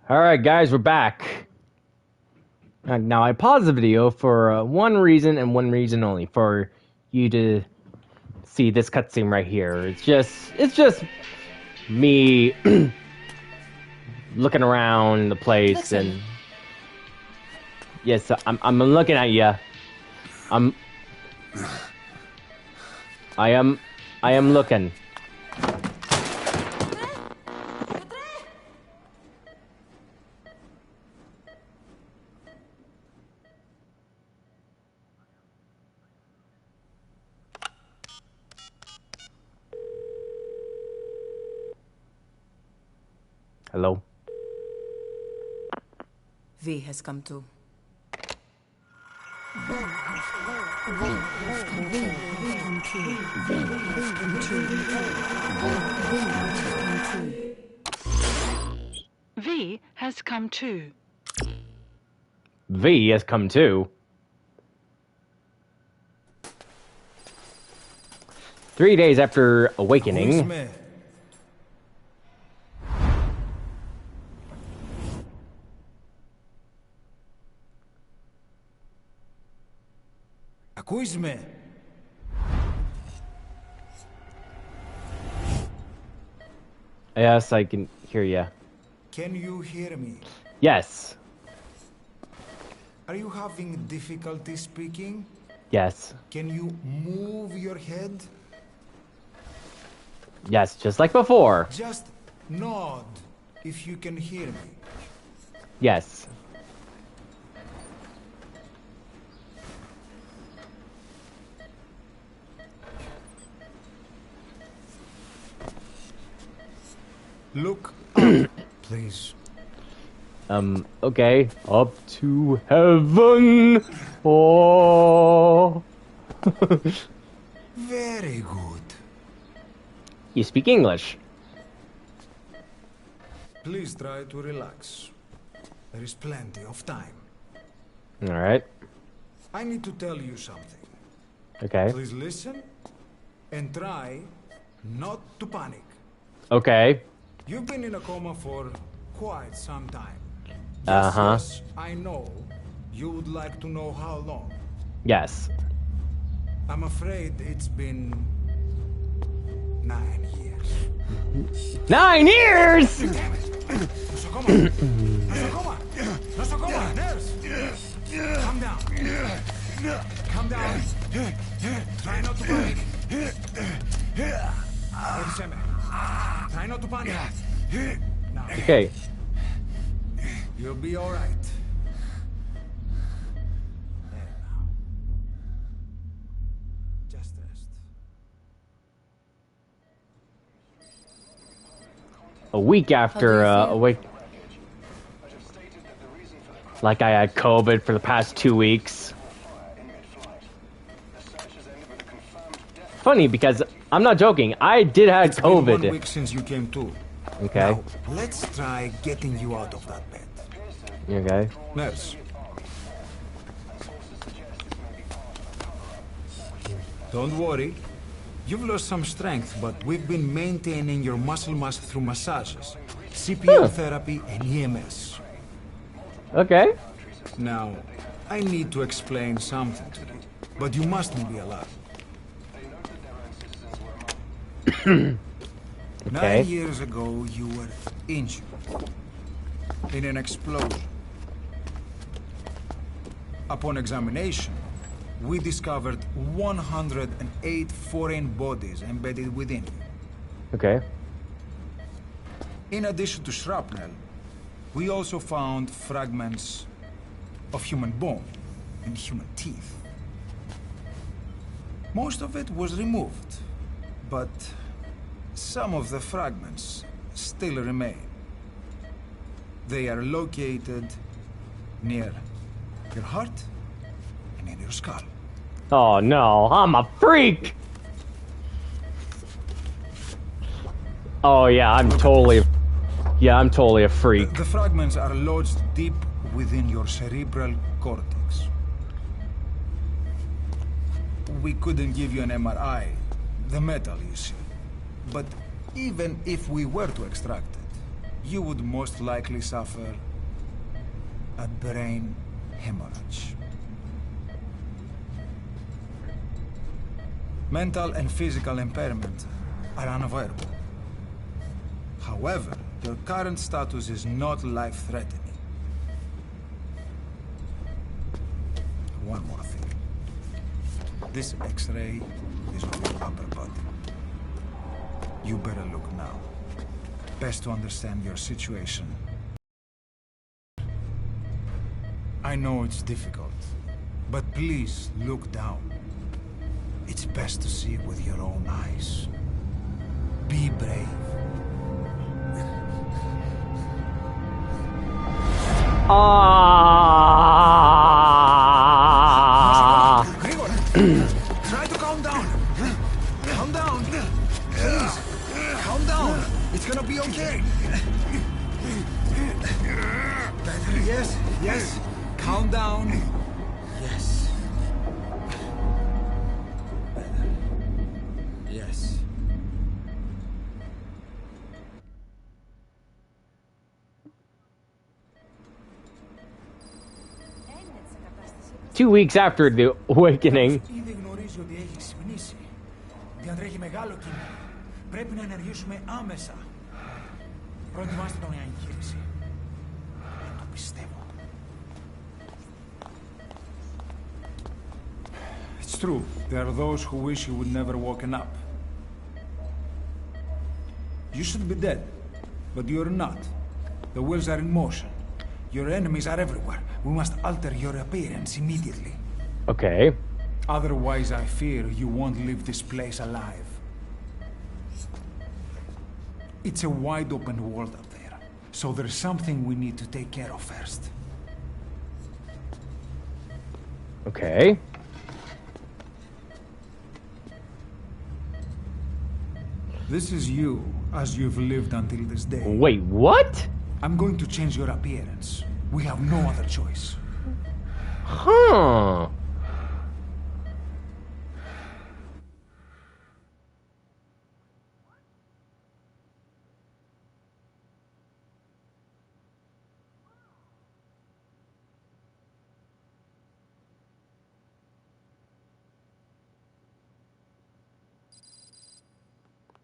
Alright guys, we're back. Now I paused the video for one reason and one reason only, for you to see this cutscene right here. It's just me looking around the place. Listen. And yes, I'm looking at you. I am looking. Hello? V has come to. V has come too. V has come too. 3 days after awakening. Ακούεις με? Yes, I can hear you. Can you hear me? Yes. Are you having difficulty speaking? Yes. Can you move your head? Yes, just like before. Just nod if you can hear me. Yes. Look up, please. Okay. Up to heaven. Oh. Very good. You speak English. Please try to relax. There is plenty of time. All right. I need to tell you something. Okay. Please listen and try not to panic. Okay. You've been in a coma for quite some time. Uh-huh. Yes, I know. You would like to know how long. Yes. I'm afraid it's been 9 years. 9 years! Damn it! Nosocoma! Nosocoma! Nosocoma! Nurse! Calm down. Calm down. Try not to panic. Try not to panic. Now. Okay. You'll be all right. There now. Just rest. A week after awake. Like I had COVID for the past 2 weeks. Funny because I'm not joking. I did have It's COVID. been 1 week since you came to. Okay. Now, let's try getting you out of that bed. Okay. Nurse. Don't worry. You've lost some strength, but we've been maintaining your muscle mass through massages, CPR therapy, and EMS. Okay. Now, I need to explain something to you, but you mustn't be alarmed. Okay. 9 years ago, you were injured in an explosion. Upon examination, we discovered 108 foreign bodies embedded within you. Okay. In addition to shrapnel, we also found fragments of human bone and human teeth. Most of it was removed, but some of the fragments still remain. They are located near your heart and in your skull. Oh no, I'm a freak! Oh yeah, I'm totally a freak. The fragments are lodged deep within your cerebral cortex. We couldn't give you an MRI, the metal, you see. But even if we were to extract it, you would most likely suffer a brain hemorrhage. Mental and physical impairment are unavoidable. However, your current status is not life-threatening. One more thing. This X-ray is on your upper body. You better look now. Best to understand your situation. I know it's difficult, but please look down. It's best to see with your own eyes. Be brave. Try to calm down. Calm down. Please, calm down. It's gonna be okay. Yes, yes. Calm down. Yes. Yes. 2 weeks after the awakening. Ήδη γνωρίζει ότι έχει ξυπνήσει. Διατρέχει μεγάλο κίνδυνο. Πρέπει να ενεργήσουμε άμεσα. Προετοιμάστε τον για εγχείρηση. Δεν το πιστεύω. It's true. There are those who wish you would never woken up. You should be dead, but you're not. The wheels are in motion. Your enemies are everywhere. We must alter your appearance immediately. Okay. Otherwise, I fear you won't leave this place alive. It's a wide open world up there, so there's something we need to take care of first. Okay. This is you, as you've lived until this day. Wait, what? I'm going to change your appearance. We have no other choice. Huh.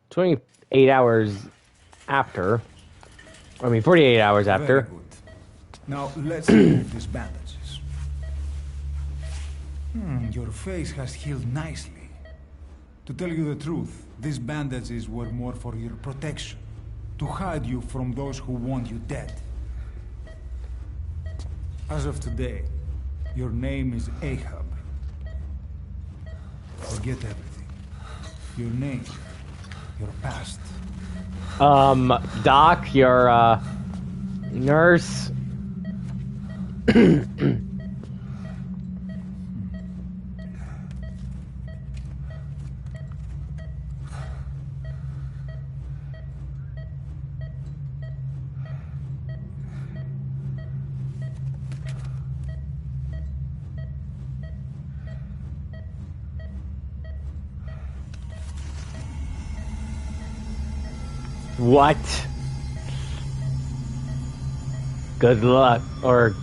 "28 hours after. I mean, 48 hours after." Very good. Now, let's remove these bandages. Your face has healed nicely. To tell you the truth, these bandages were more for your protection. To hide you from those who want you dead. As of today, your name is Ahab. Forget everything. Your name, your past. Doc, your, nurse. What? Good luck, or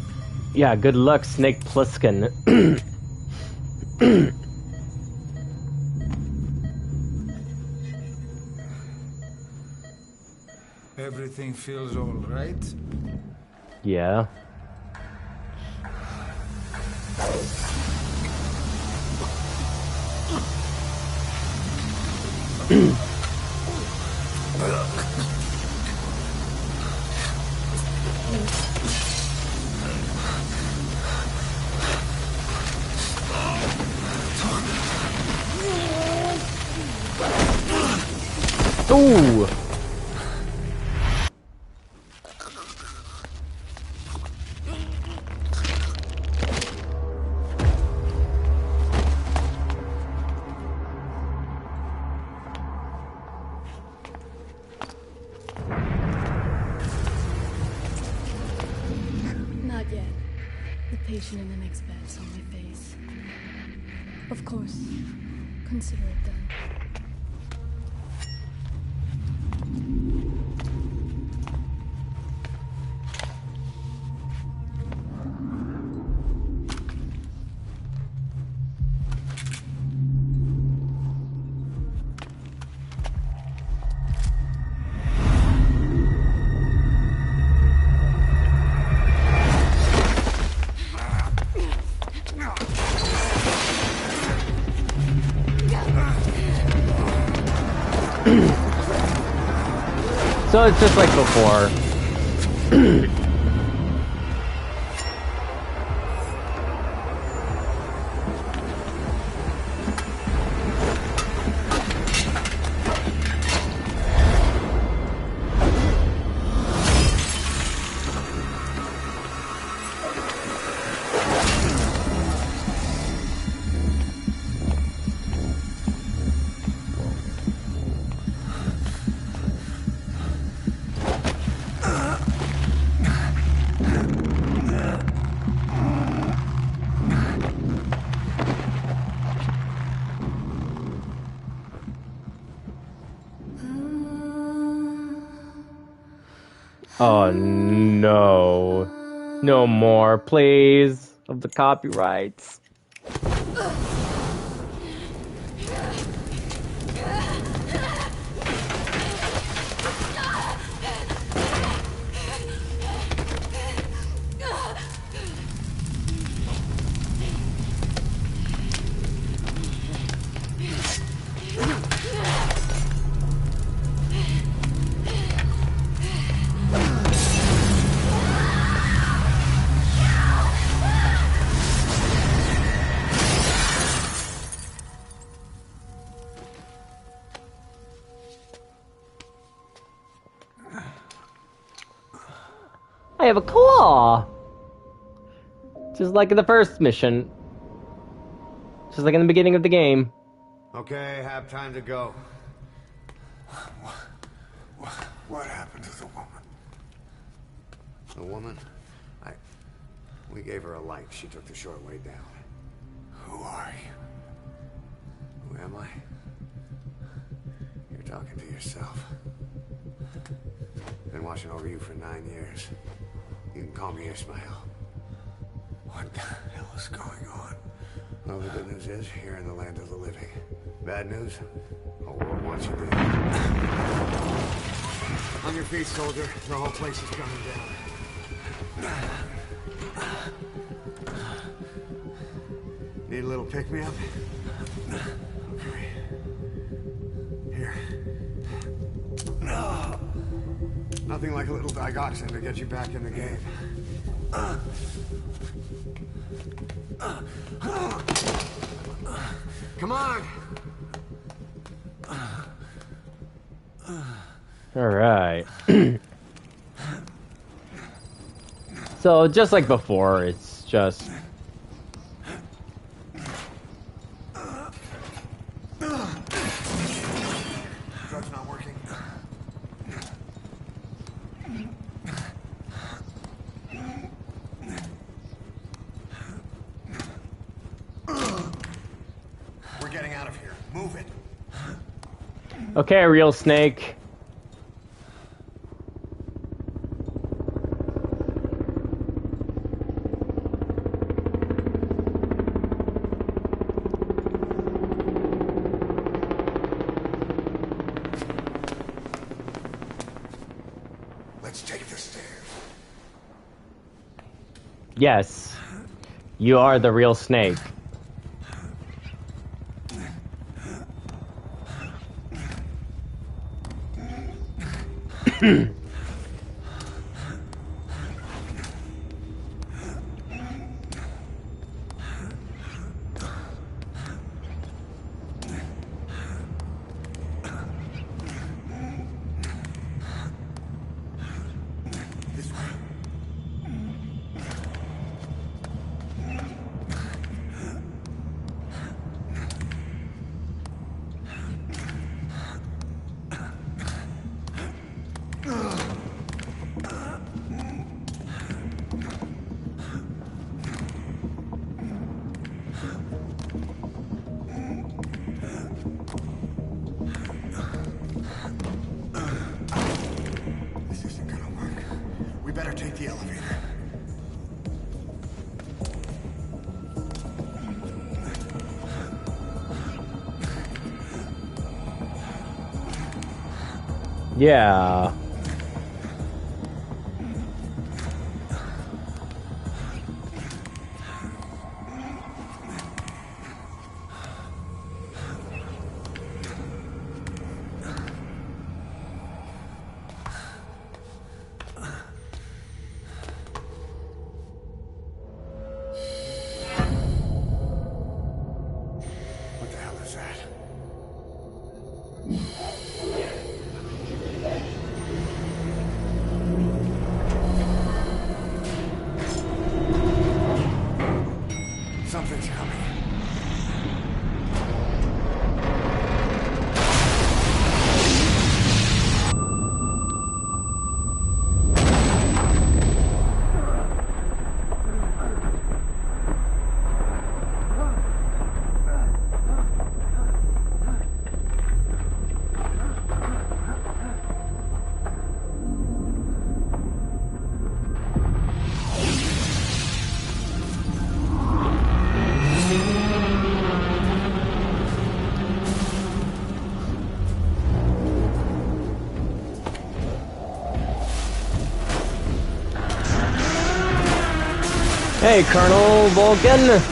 yeah, good luck, Snake Plissken. Everything feels all right? Yeah. Ooh. Not yet. The patient in the next bed saw my face. Of course. Consider it done. So it's just like before. Oh no. No more, please, of the copyrights. I have a claw! Just like in the first mission. Just like in the beginning of the game. Okay, have time to go. What happened to the woman? The woman? We gave her a light. She took the short way down. Who are you? Who am I? You're talking to yourself. Been watching over you for 9 years. You can call me Ishmael. What the hell is going on? Well, the good news is, you're in the land of the living. Bad news? The whole world wants you dead. On your feet, soldier. The whole place is coming down. Need a little pick-me-up? Okay. Here. Nothing like a little digoxin to get you back in the game. Come on! Alright. So, just like before, it's just... Drug's not working. We're getting out of here. Move it. Okay, real snake. Let's take the stairs. Yes. You are the real snake. This way. This isn't gonna work. We better take the elevator. Yeah. Hey, Colonel Vulcan.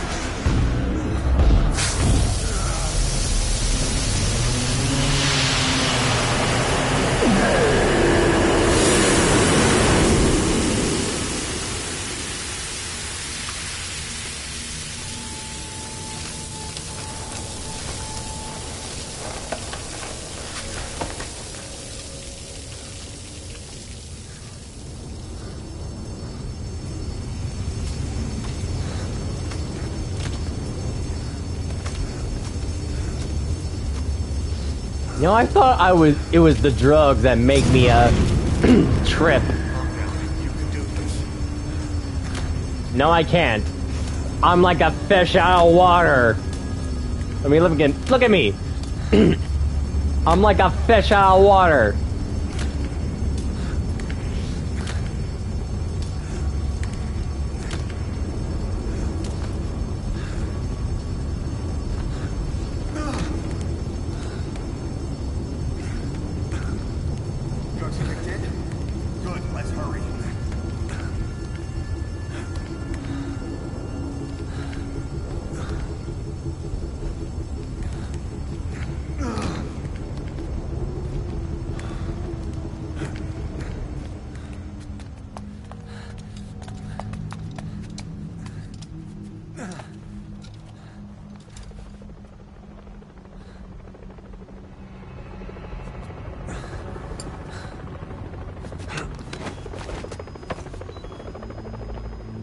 You know, I thought it was the drugs that make me trip. No, I can't. I'm like a fish out of water. Let me look again. Look at me. I'm like a fish out of water.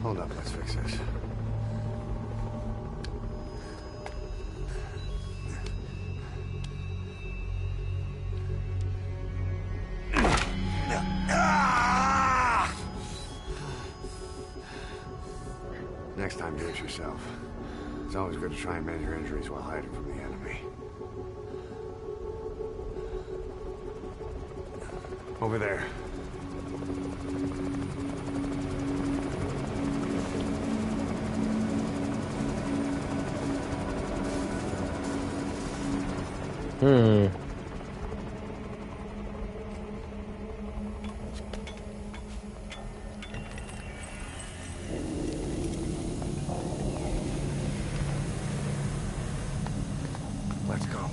Hold up, let's fix this. Next time, do it yourself. It's always good to try and mend your injuries while hiding from the enemy. Over there. Let's go.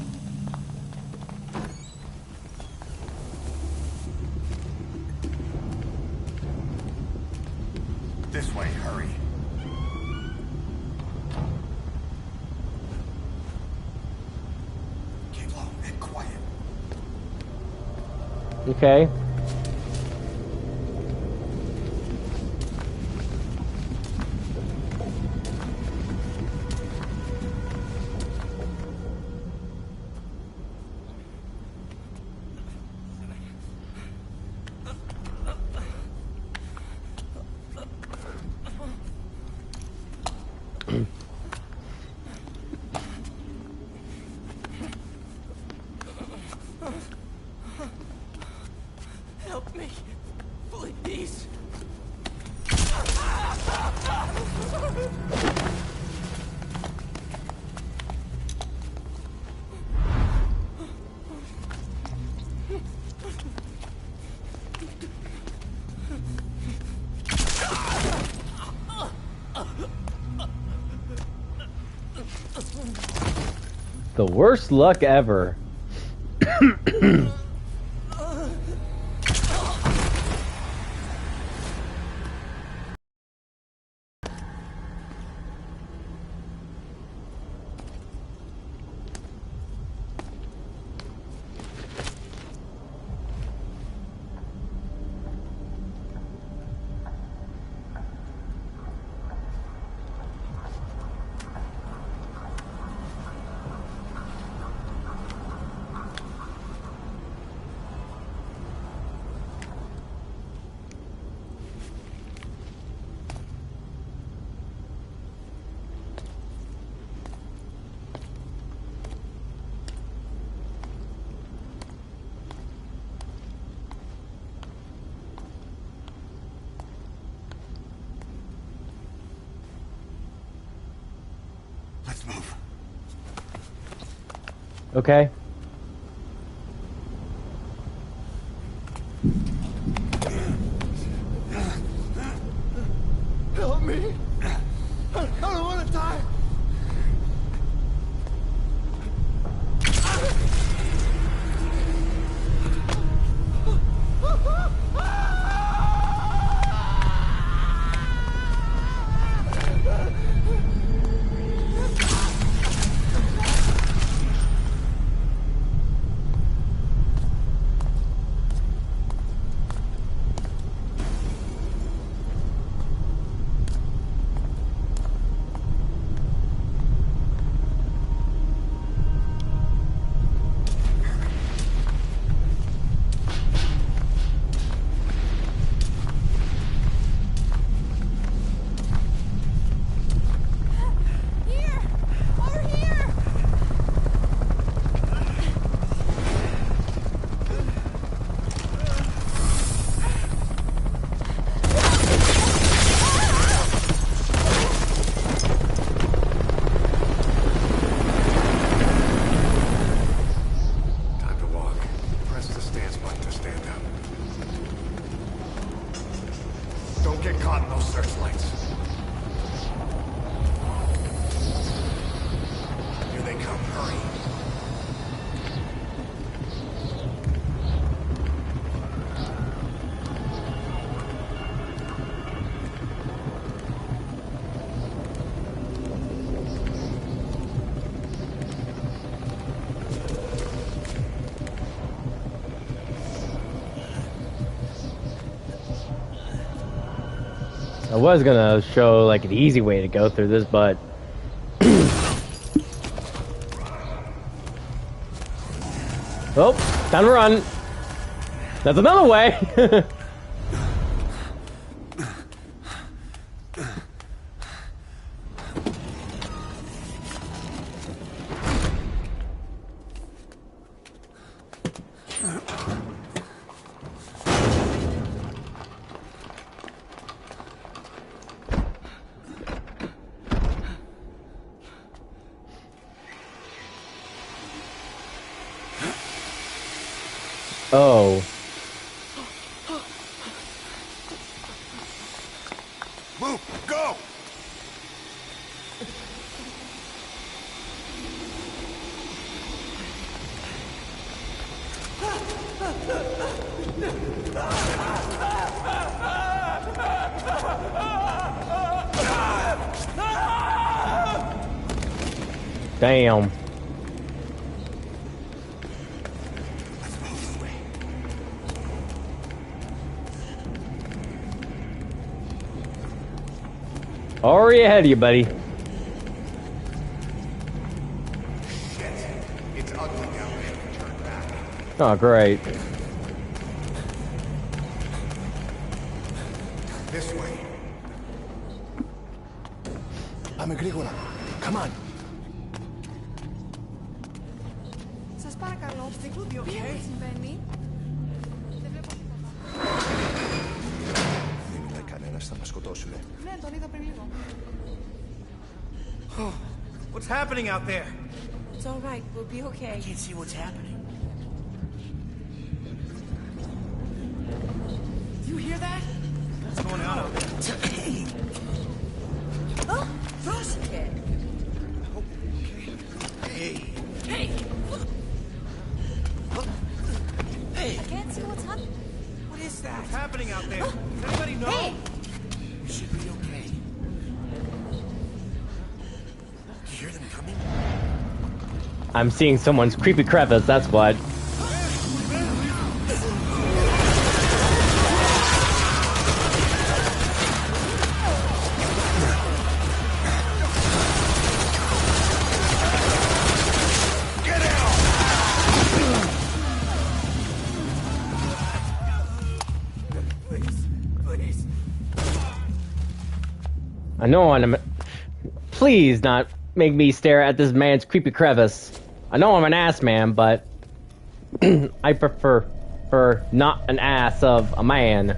This way, hurry. Keep low and quiet. Okay. Help me, please. The worst luck ever. Let's move. Okay. Help me. Don't get caught in those searchlights. Here they come. Hurry. I was gonna show like an easy way to go through this, but oh, time to run. That's another way. Oh. Move! Go! Damn. Already ahead of you, buddy. Shit. It's ugly down there. Turn back. Oh, great. This way. Πάμε γρήγορα. Come on. Σας παρακαλώ, τι συμβαίνει? Δεν βλέπω τίποτα. Δεν μιλάει κανένας, θα μας σκοτώσουνε. Ναι, τον είδα πριν λίγο. What's happening out there? It's all right, we'll be okay. I can't see what's happening. Do you hear that? What's going on out there? Oh, first kid. Hey. Hey! Hey. I can't see what's happening. What is that? What's happening out there? Does anybody know? Hey! You should be okay. You hear them coming? I'm seeing someone's creepy crevice, that's what. I know I'm... Please not make me stare at this man's creepy crevice. I know I'm an ass man, but I prefer not an ass of a man.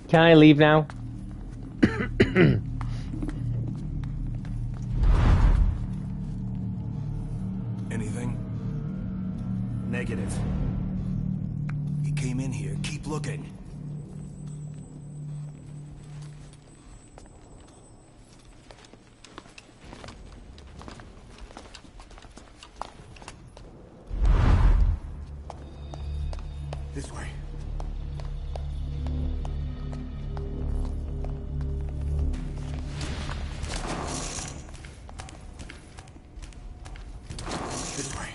Can I leave now? Anything? Negative. He came in here. Keep looking. This way. This way.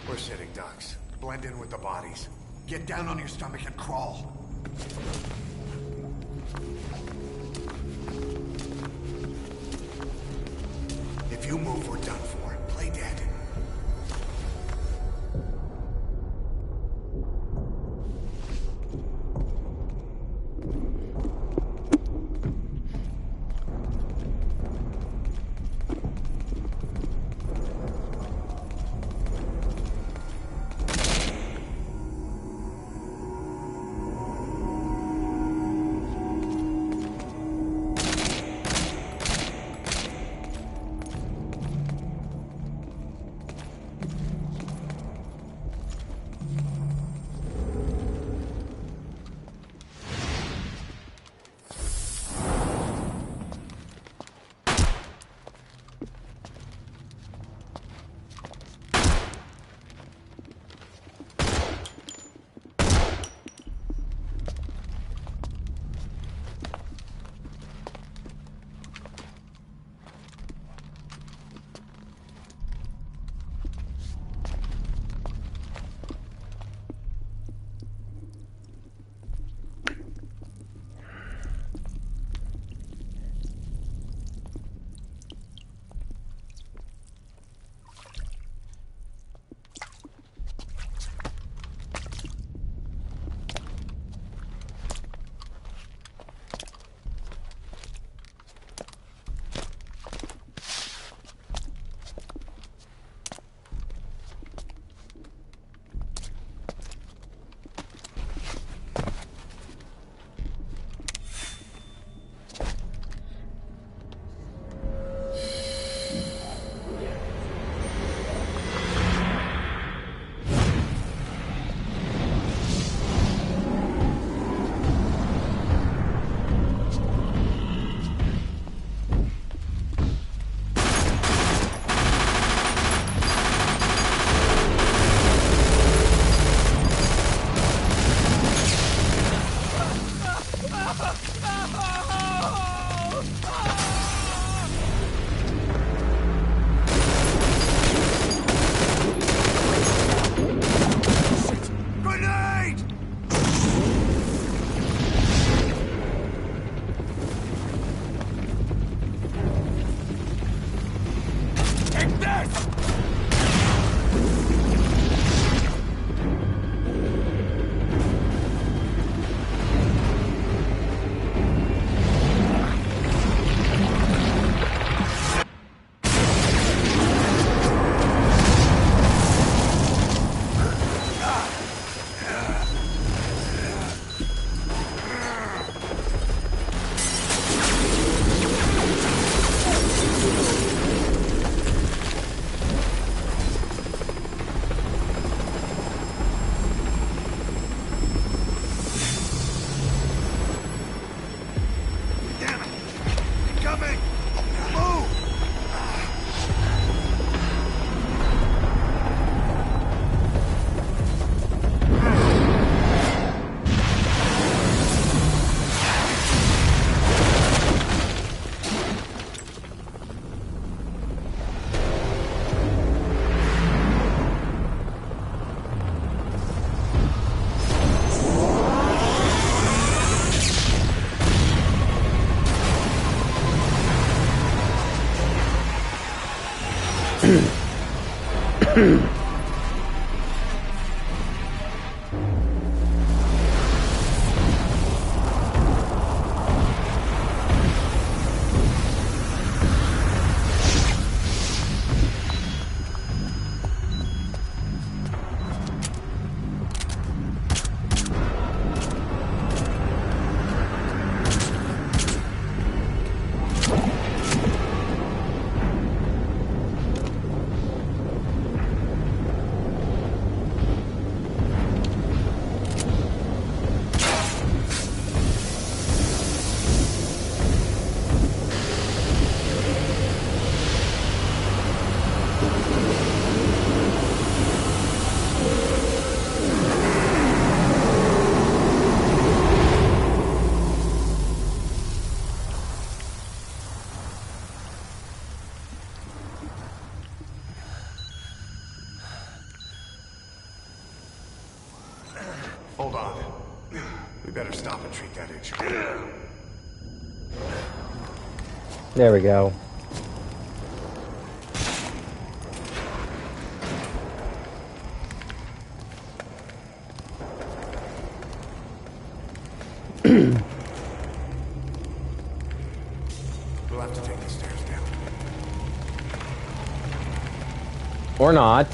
We're sitting ducks. Blend in with the bodies. Get down on your stomach and crawl. If you move, we're done for. Play dead. Hold on. We better stop and treat that injury. There we go. We'll have to take the stairs down. Or not.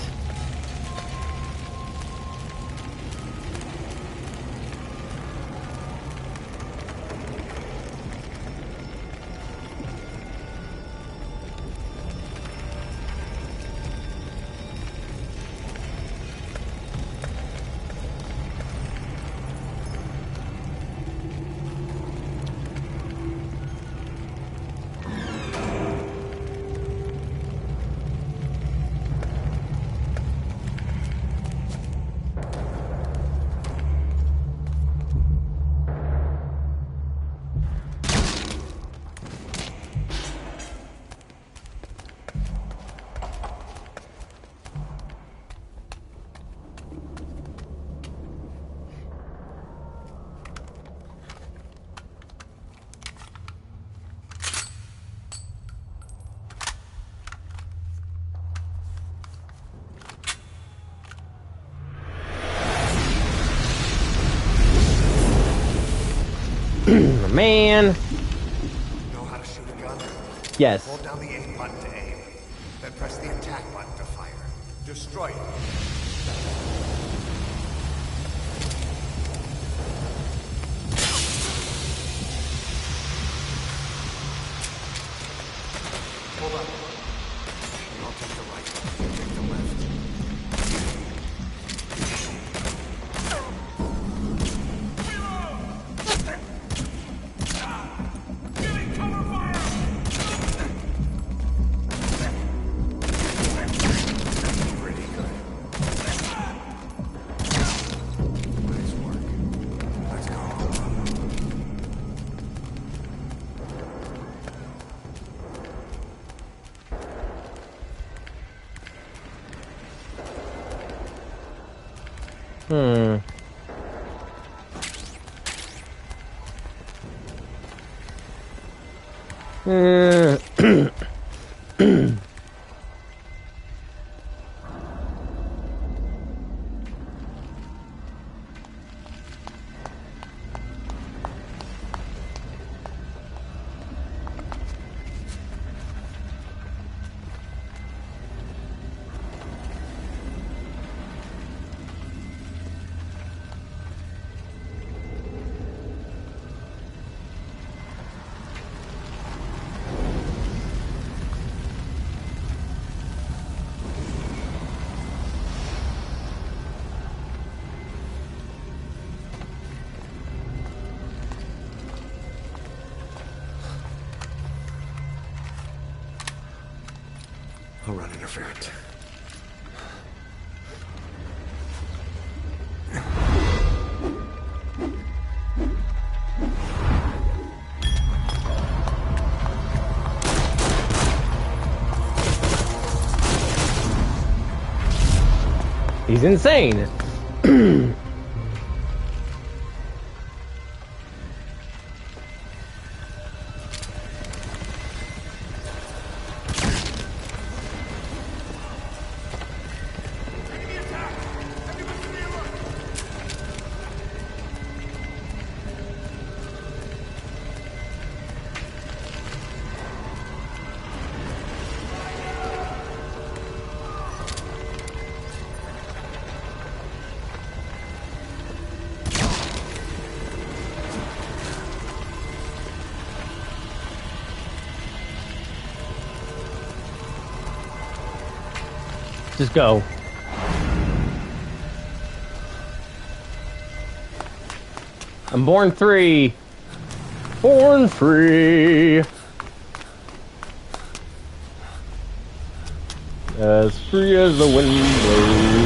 Man. Know how to shoot a gun? Yes. Hold down the A button to aim. Then press the attack button to fire. Destroy it. Hold on. Don't take the right. Take the left. Pretty good. Nice work. Let's go. I'll run interference. He's insane. Just go. I'm born free. Born free. As free as the wind blows.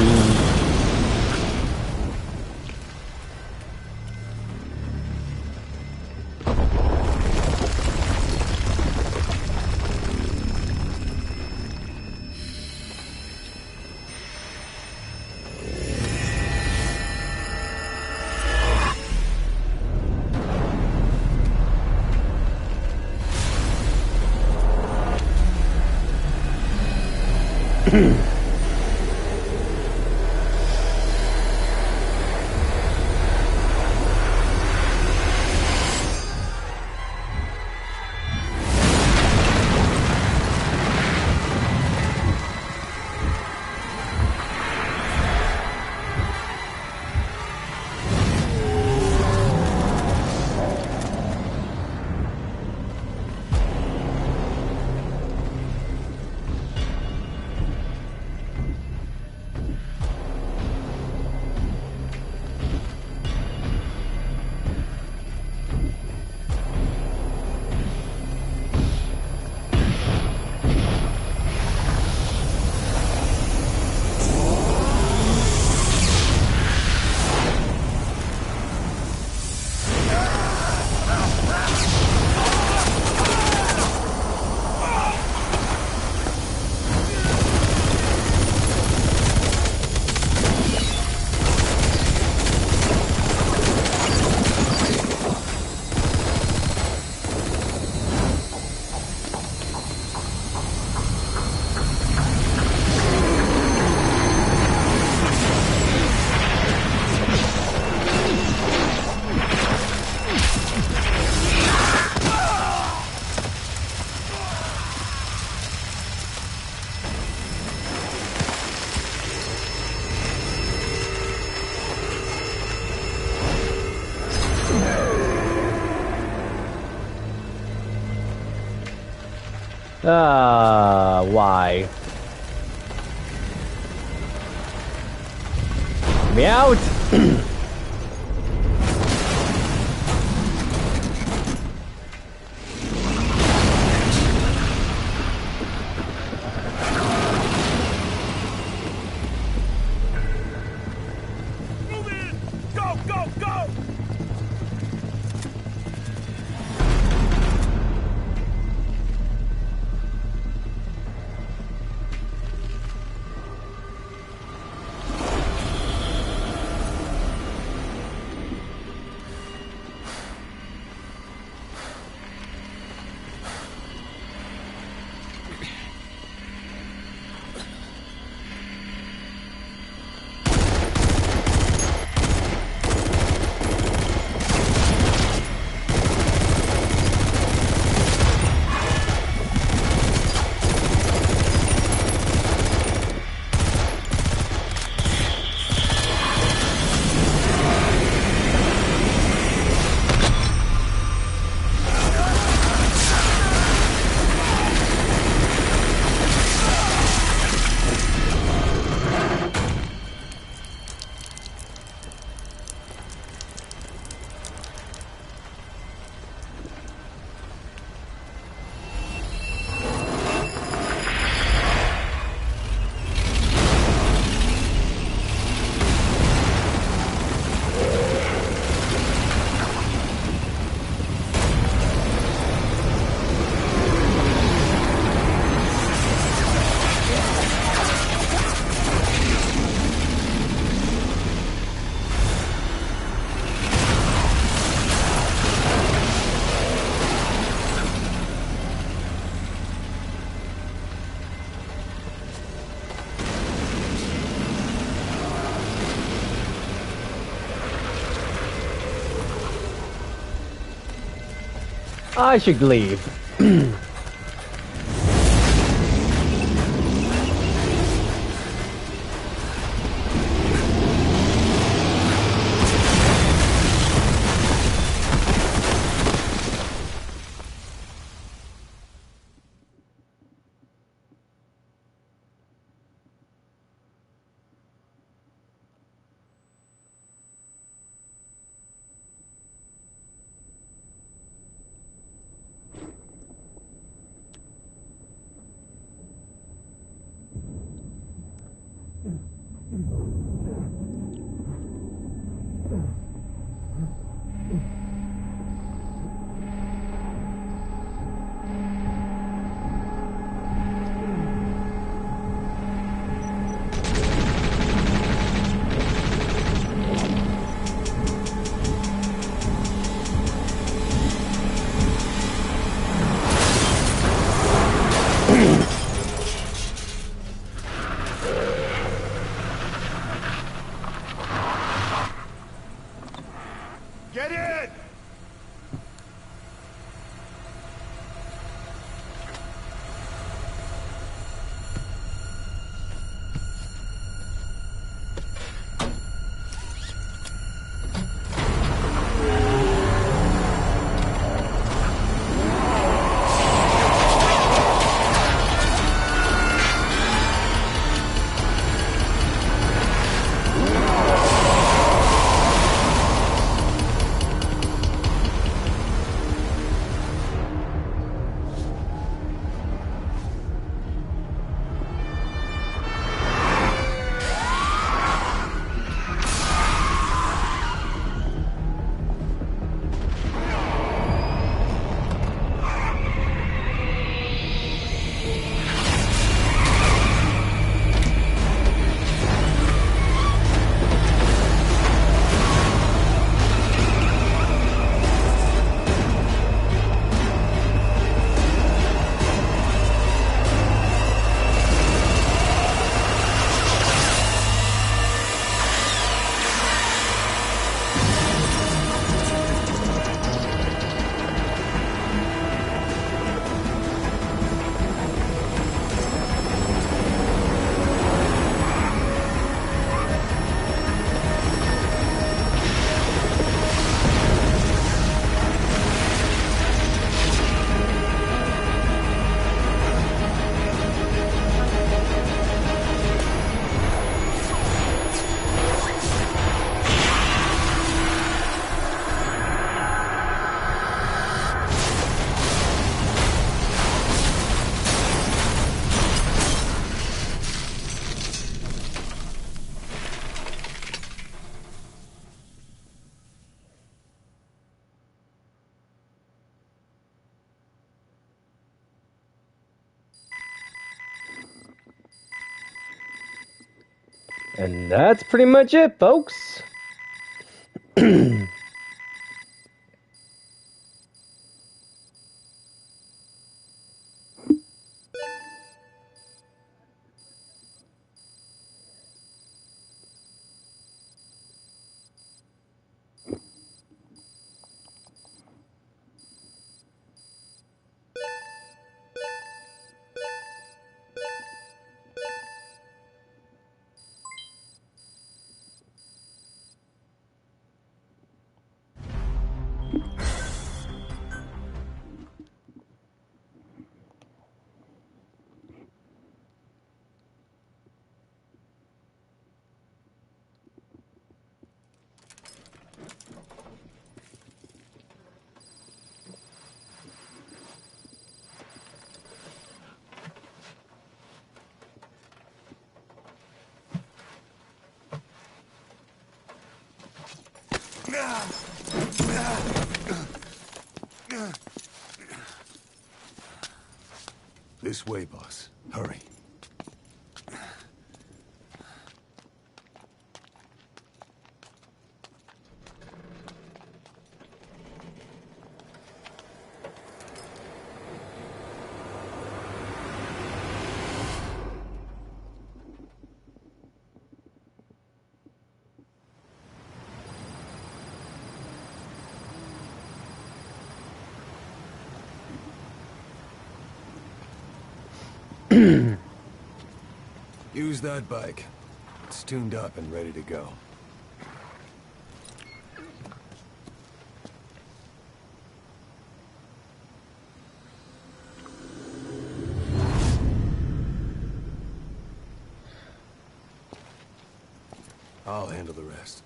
Why? Get me out! Move in! Go, go, go! I should leave. Get in! And that's pretty much it, folks. This way, boss. Hurry. Use that bike. It's tuned up and ready to go. I'll handle the rest.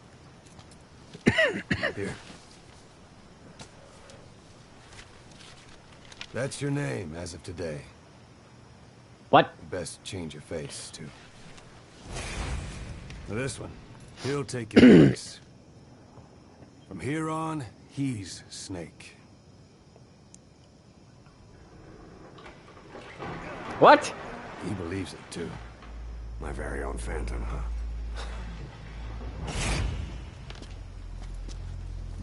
Here. That's your name as of today. What? Best change your face, too. This one, he'll take your place. From here on, he's Snake. What? He believes it, too. My very own Phantom, huh?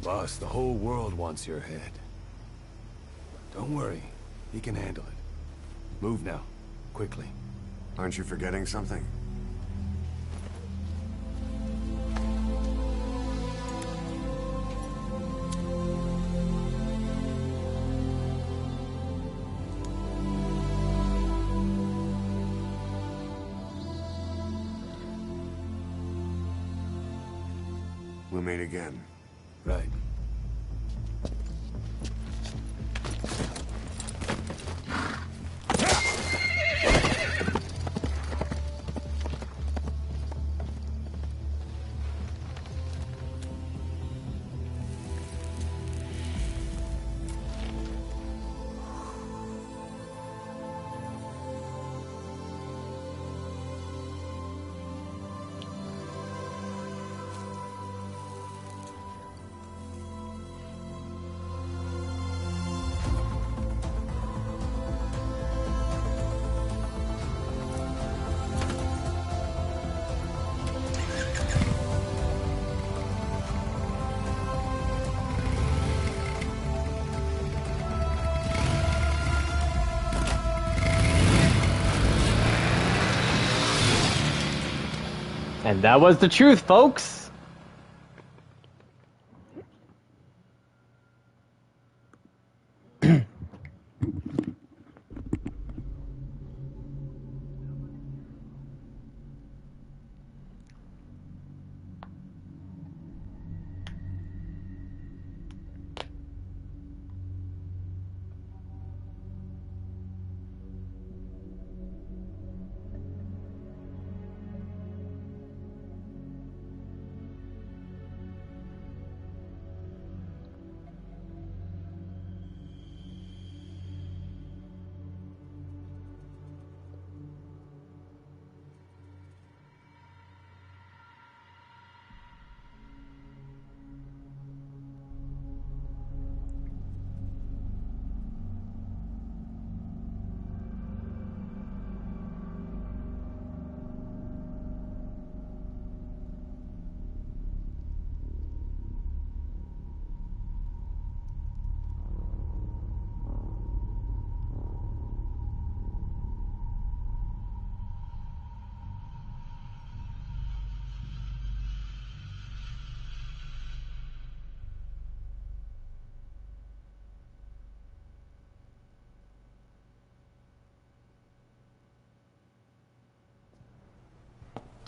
Boss, the whole world wants your head. Don't worry. He can handle it. Move now. Quickly. Aren't you forgetting something? We'll meet again. Right. And that was the truth, folks.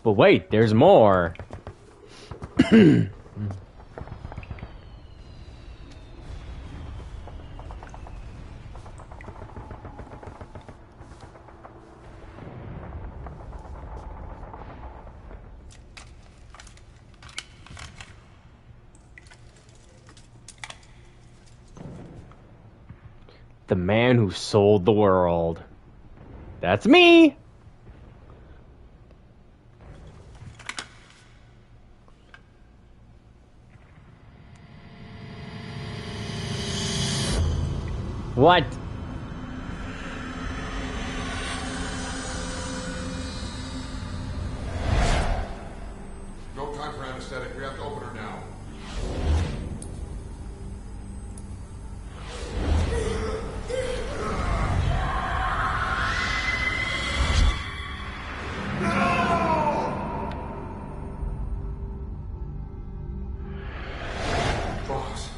But wait, there's more. The man who sold the world. That's me! What? No time for anesthetic. We have to open her now. Boss.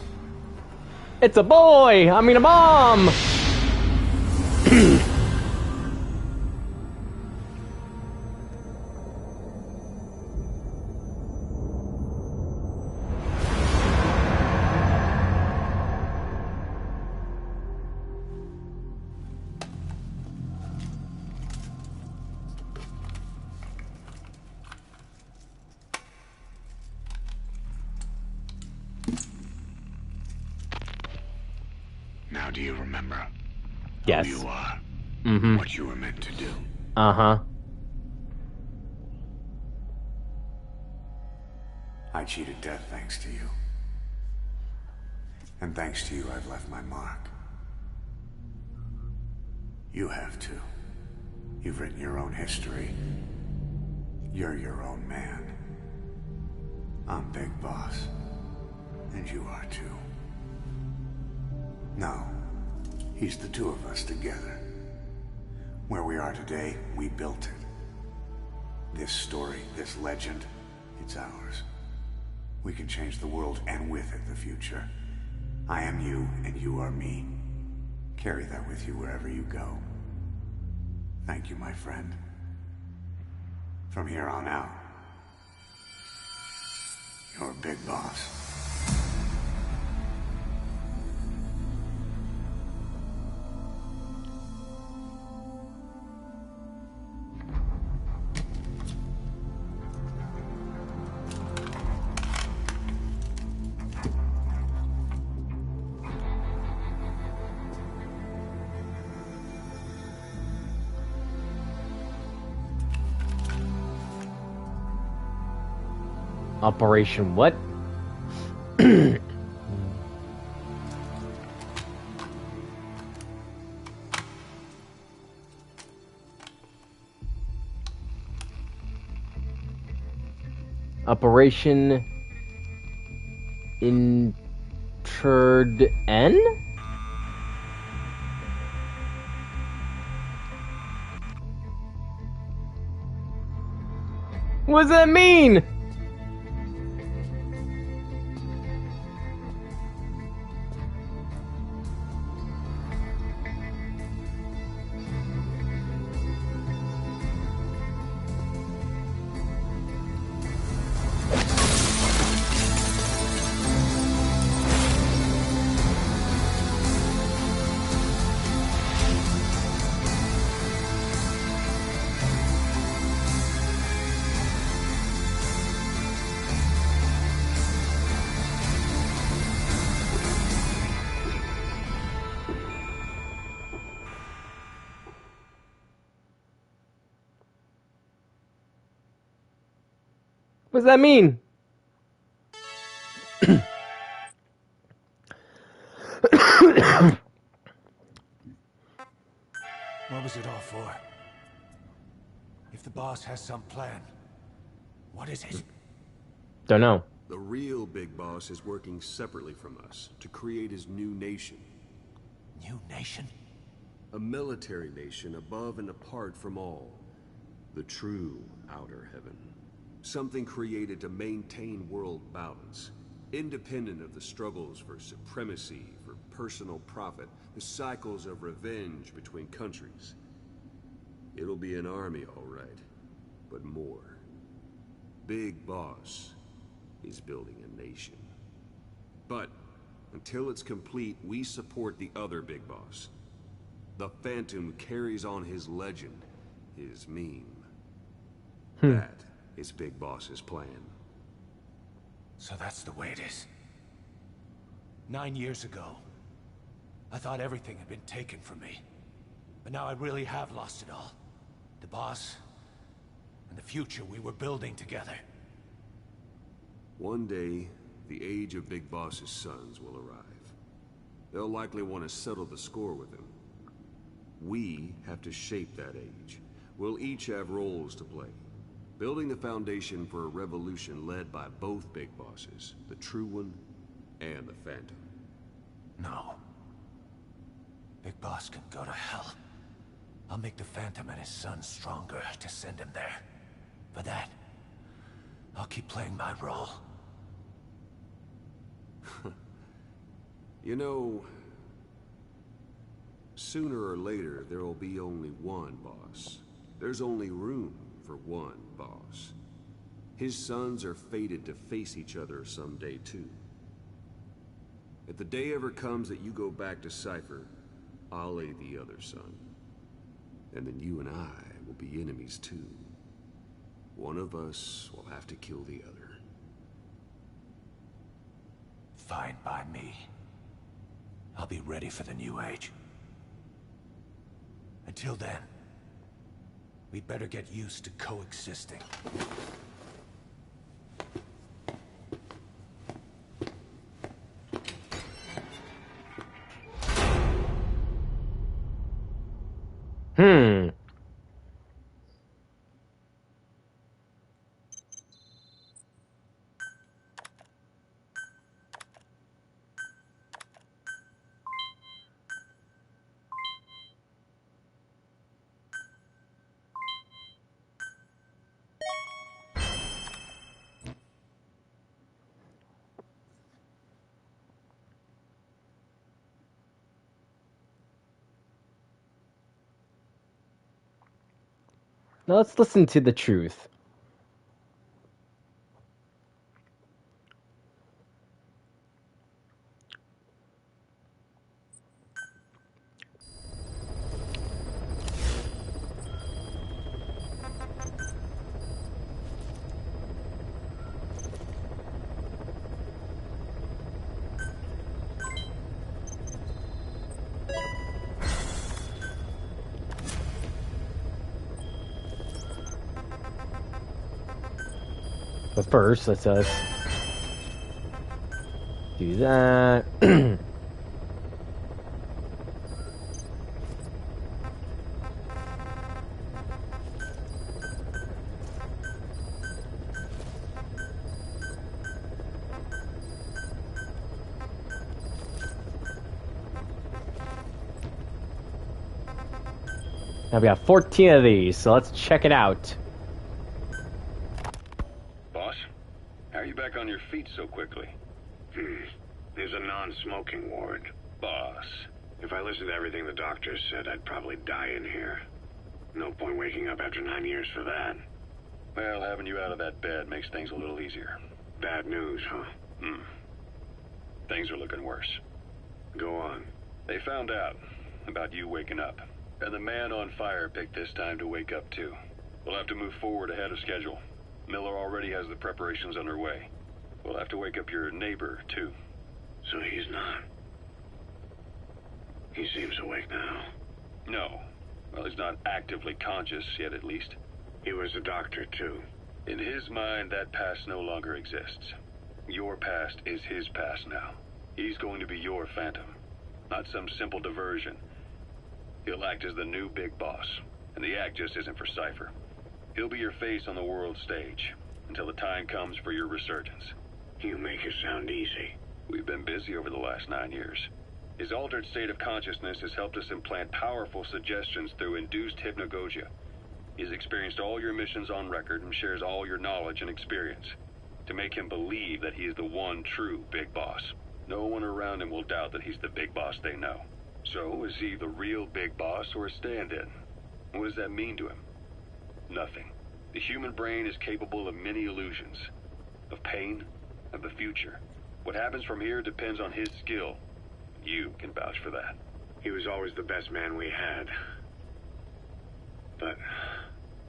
It's a boy! I mean a bomb! Now do you remember Yes. who you are? Mm-hmm. What you were meant to do? Uh-huh. I cheated death thanks to you. And thanks to you, I've left my mark. You have too. You've written your own history. You're your own man. I'm Big Boss. And you are too. No. He's the two of us together. Where we are today, we built it. This story, this legend, it's ours. We can change the world and with it the future. I am you and you are me. Carry that with you wherever you go. Thank you, my friend. From here on out, you're Big Boss. Operation what? Operation Interred N? What does that mean? What does that mean? What was it all for? If the boss has some plan, what is it? Don't know. The real Big Boss is working separately from us to create his new nation. New nation? A military nation above and apart from all. The true outer heaven. Something created to maintain world balance. Independent of the struggles for supremacy, for personal profit, the cycles of revenge between countries. It'll be an army, all right, but more. Big Boss is building a nation. But until it's complete, we support the other Big Boss. The Phantom carries on his legend, his meme. That is Big Boss's plan. So that's the way it is. 9 years ago, I thought everything had been taken from me. But now I really have lost it all. The boss, and the future we were building together. One day, the age of Big Boss's sons will arrive. They'll likely want to settle the score with him. We have to shape that age. We'll each have roles to play. Building the foundation for a revolution led by both Big Bosses, the True One and the Phantom. No. Big Boss can go to hell. I'll make the Phantom and his son stronger to send him there. For that, I'll keep playing my role. You know, sooner or later, there will be only one boss. There's only room for one boss. His sons are fated to face each other someday, too. If the day ever comes that you go back to Cypher, I'll aid the other son. And then you and I will be enemies, too. One of us will have to kill the other. Fine by me. I'll be ready for the new age. Until then, we'd better get used to coexisting. Now let's listen to the truth. But first, let's do that. Now we got 14 of these, so let's check it out. Boss, how are you back on your feet so quickly? There's a non-smoking ward. Boss. If I listened to everything the doctors said, I'd probably die in here. No point waking up after 9 years for that. Well, having you out of that bed makes things a little easier. Bad news, huh? Things are looking worse. Go on. They found out about you waking up. And the man on fire picked this time to wake up too. We'll have to move forward ahead of schedule. Miller already has the preparations underway. We'll have to wake up your neighbor too. So he's not. He seems awake now. No. Well, he's not actively conscious yet, at least. He was a doctor too. In his mind, that past no longer exists. Your past is his past now. He's going to be your phantom, not some simple diversion. He'll act as the new big boss, and the act just isn't for Cypher. He'll be your face on the world stage, until the time comes for your resurgence. You make it sound easy. We've been busy over the last 9 years. His altered state of consciousness has helped us implant powerful suggestions through induced hypnagogia. He's experienced all your missions on record and shares all your knowledge and experience, to make him believe that he is the one true big boss. No one around him will doubt that he's the big boss they know. So, is he the real big boss or a stand-in? What does that mean to him? Nothing. The human brain is capable of many illusions. Of pain, of the future. What happens from here depends on his skill. You can vouch for that. He was always the best man we had. But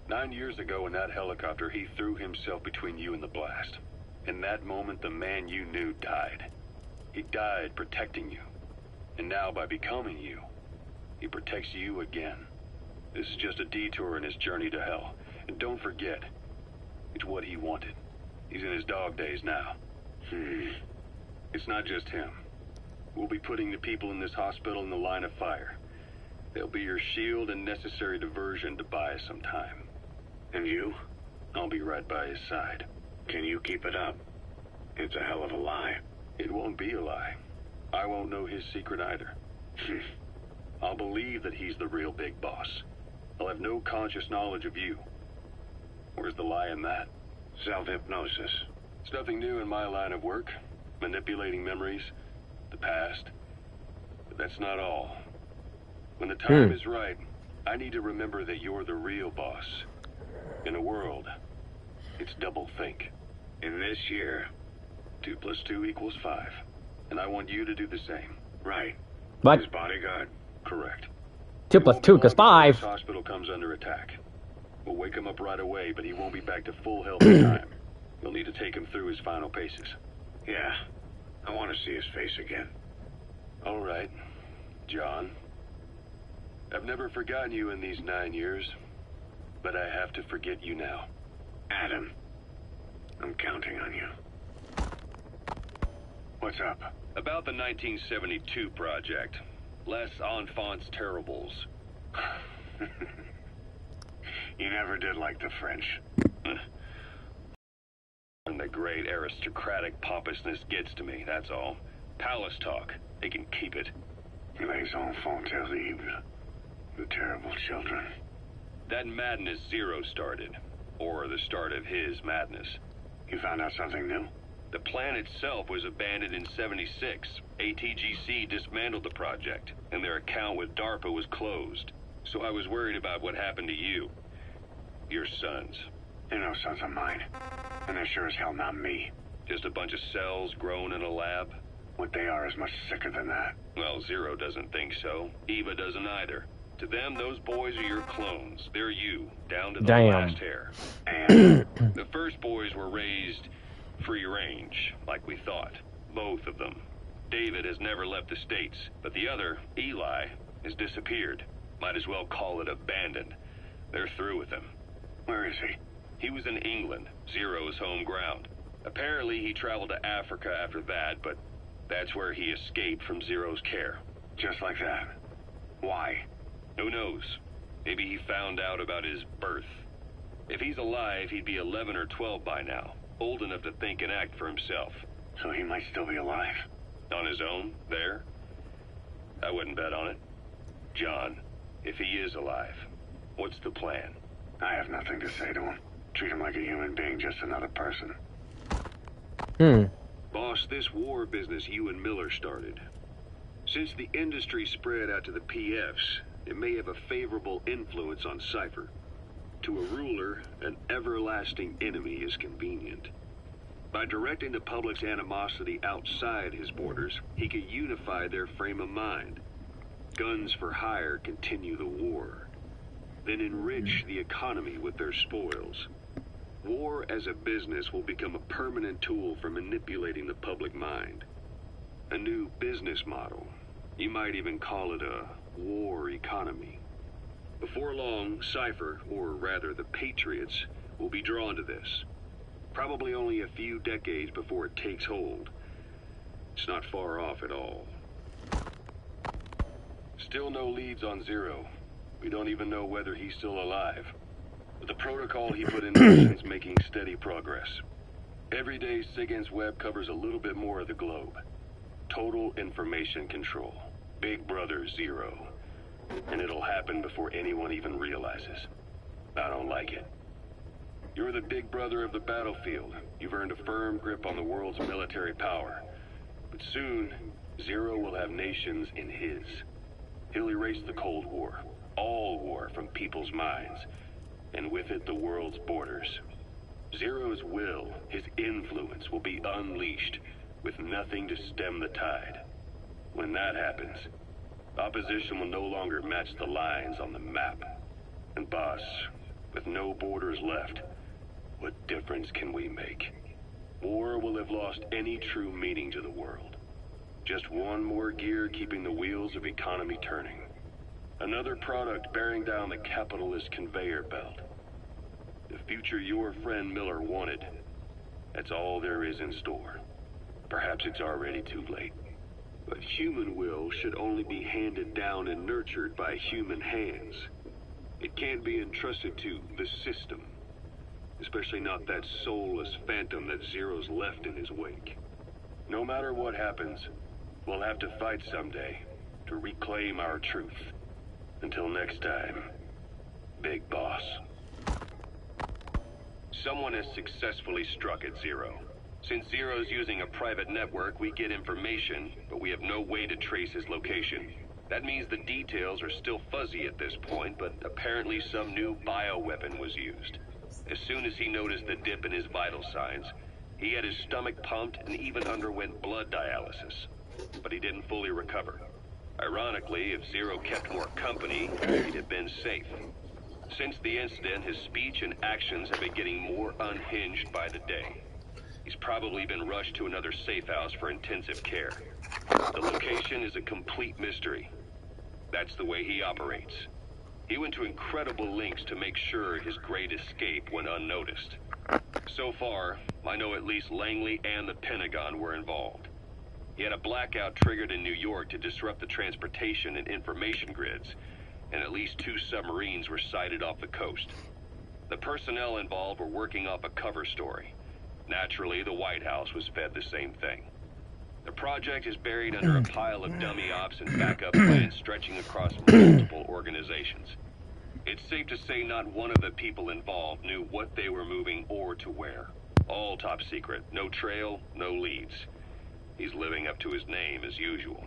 9 years ago in that helicopter, he threw himself between you and the blast. In that moment, the man you knew died. He died protecting you. And now, by becoming you, he protects you again. This is just a detour in his journey to hell. And don't forget, it's what he wanted. He's in his dog days now. It's not just him. We'll be putting the people in this hospital in the line of fire. They'll be your shield and necessary diversion to buy us some time. And you? I'll be right by his side. Can you keep it up? It's a hell of a lie. It won't be a lie. I won't know his secret either. I'll believe that he's the real big boss. I'll have no conscious knowledge of you. Where's the lie in that? Self-hypnosis. It's nothing new in my line of work. Manipulating memories, the past. But that's not all. When the time is right, I need to remember that you're the real boss. In a world, it's double think. In this year, 2 + 2 = 5. And I want you to do the same. Right. What? His bodyguard. Correct. 2 + 2 = 5. This hospital comes under attack. We'll wake him up right away, but he won't be back to full health in time. We'll need to take him through his final paces. Yeah. I want to see his face again. All right, John. I've never forgotten you in these 9 years, but I have to forget you now. Adam, I'm counting on you. What's up? About the 1972 project. Les Enfants Terribles. You never did like the French. And the great aristocratic pompousness gets to me, that's all. Palace talk. They can keep it. Les enfants terribles. The terrible children. That madness Zero started. Or the start of his madness. You found out something new? The plan itself was abandoned in '76. ATGC dismantled the project, and their account with DARPA was closed. So I was worried about what happened to you. Your sons. They're no sons of mine. And they're sure as hell not me. Just a bunch of cells grown in a lab? What they are is much sicker than that. Well, Zero doesn't think so. Eva doesn't either. To them, those boys are your clones. They're you, down to the last hair. And the first boys were raised free range, like we thought. Both of them. David has never left the States, but the other, Eli, has disappeared. Might as well call it abandoned. They're through with him. where is he? He was in England, Zero's home ground. Apparently he traveled to Africa after that, but that's where he escaped from Zero's care. Just like that. Why? Who knows? Maybe he found out about his birth. If he's alive, he'd be 11 or 12 by now. Old enough to think and act for himself. So he might still be alive. On his own, there? I wouldn't bet on it. John, if he is alive, what's the plan? I have nothing to say to him. Treat him like a human being, just another person. Boss, this war business you and Miller started. Since the industry spread out to the PFs, it may have a favorable influence on Cypher. To a ruler, an everlasting enemy is convenient. By directing the public's animosity outside his borders, he could unify their frame of mind. Guns for hire continue the war, then enrich the economy with their spoils. War as a business will become a permanent tool for manipulating the public mind. A new business model. You might even call it a war economy. Before long, Cypher, or rather the Patriots, will be drawn to this. Probably only a few decades before it takes hold. It's not far off at all. Still no leads on Zero. We don't even know whether he's still alive. But the protocol he put in motion is making steady progress. Every day, SIGINT's web covers a little bit more of the globe. Total information control. Big Brother Zero. And it'll happen before anyone even realizes. I don't like it. You're the big brother of the battlefield. You've earned a firm grip on the world's military power. But soon, Zero will have nations in his. He'll erase the Cold War. All war from people's minds. And with it, the world's borders. Zero's will, his influence, will be unleashed, with nothing to stem the tide. When that happens, opposition will no longer match the lines on the map. And boss, with no borders left, what difference can we make? War will have lost any true meaning to the world. Just one more gear keeping the wheels of economy turning. Another product bearing down the capitalist conveyor belt. The future your friend Miller wanted. That's all there is in store. Perhaps it's already too late. But human will should only be handed down and nurtured by human hands. It can't be entrusted to the system. Especially not that soulless phantom that Zero's left in his wake. No matter what happens, we'll have to fight someday to reclaim our truth. Until next time, Big Boss. Someone has successfully struck at Zero. Since Zero's using a private network, we get information, but we have no way to trace his location. That means the details are still fuzzy at this point, but apparently some new bioweapon was used. As soon as he noticed the dip in his vital signs, he had his stomach pumped and even underwent blood dialysis. But he didn't fully recover. Ironically, if Zero kept more company, he'd have been safe. Since the incident, his speech and actions have been getting more unhinged by the day. He's probably been rushed to another safe house for intensive care. The location is a complete mystery. That's the way he operates. He went to incredible lengths to make sure his great escape went unnoticed. So far, I know at least Langley and the Pentagon were involved. He had a blackout triggered in New York to disrupt the transportation and information grids, and at least 2 submarines were sighted off the coast. The personnel involved were working off a cover story. Naturally, the White House was fed the same thing. The project is buried under a pile of dummy ops and backup plans stretching across multiple organizations. It's safe to say not one of the people involved knew what they were moving or to where. All top secret, no trail, no leads. He's living up to his name as usual.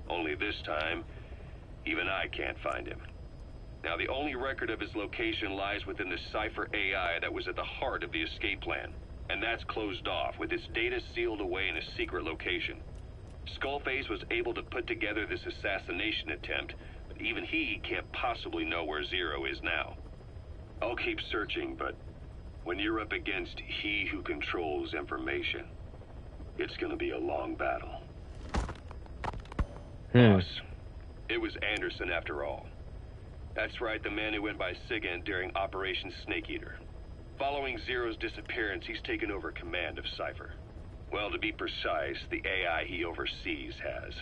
Only this time, even I can't find him. Now, the only record of his location lies within the Cypher AI that was at the heart of the escape plan, and that's closed off, with its data sealed away in a secret location. Skullface was able to put together this assassination attempt, but even he can't possibly know where Zero is now. I'll keep searching, but when you're up against he who controls information, it's gonna be a long battle. Boss, it was Anderson after all. That's right, the man who went by SIGINT during Operation Snake Eater. Following Zero's disappearance, he's taken over command of Cypher. Well, to be precise, the AI he oversees has.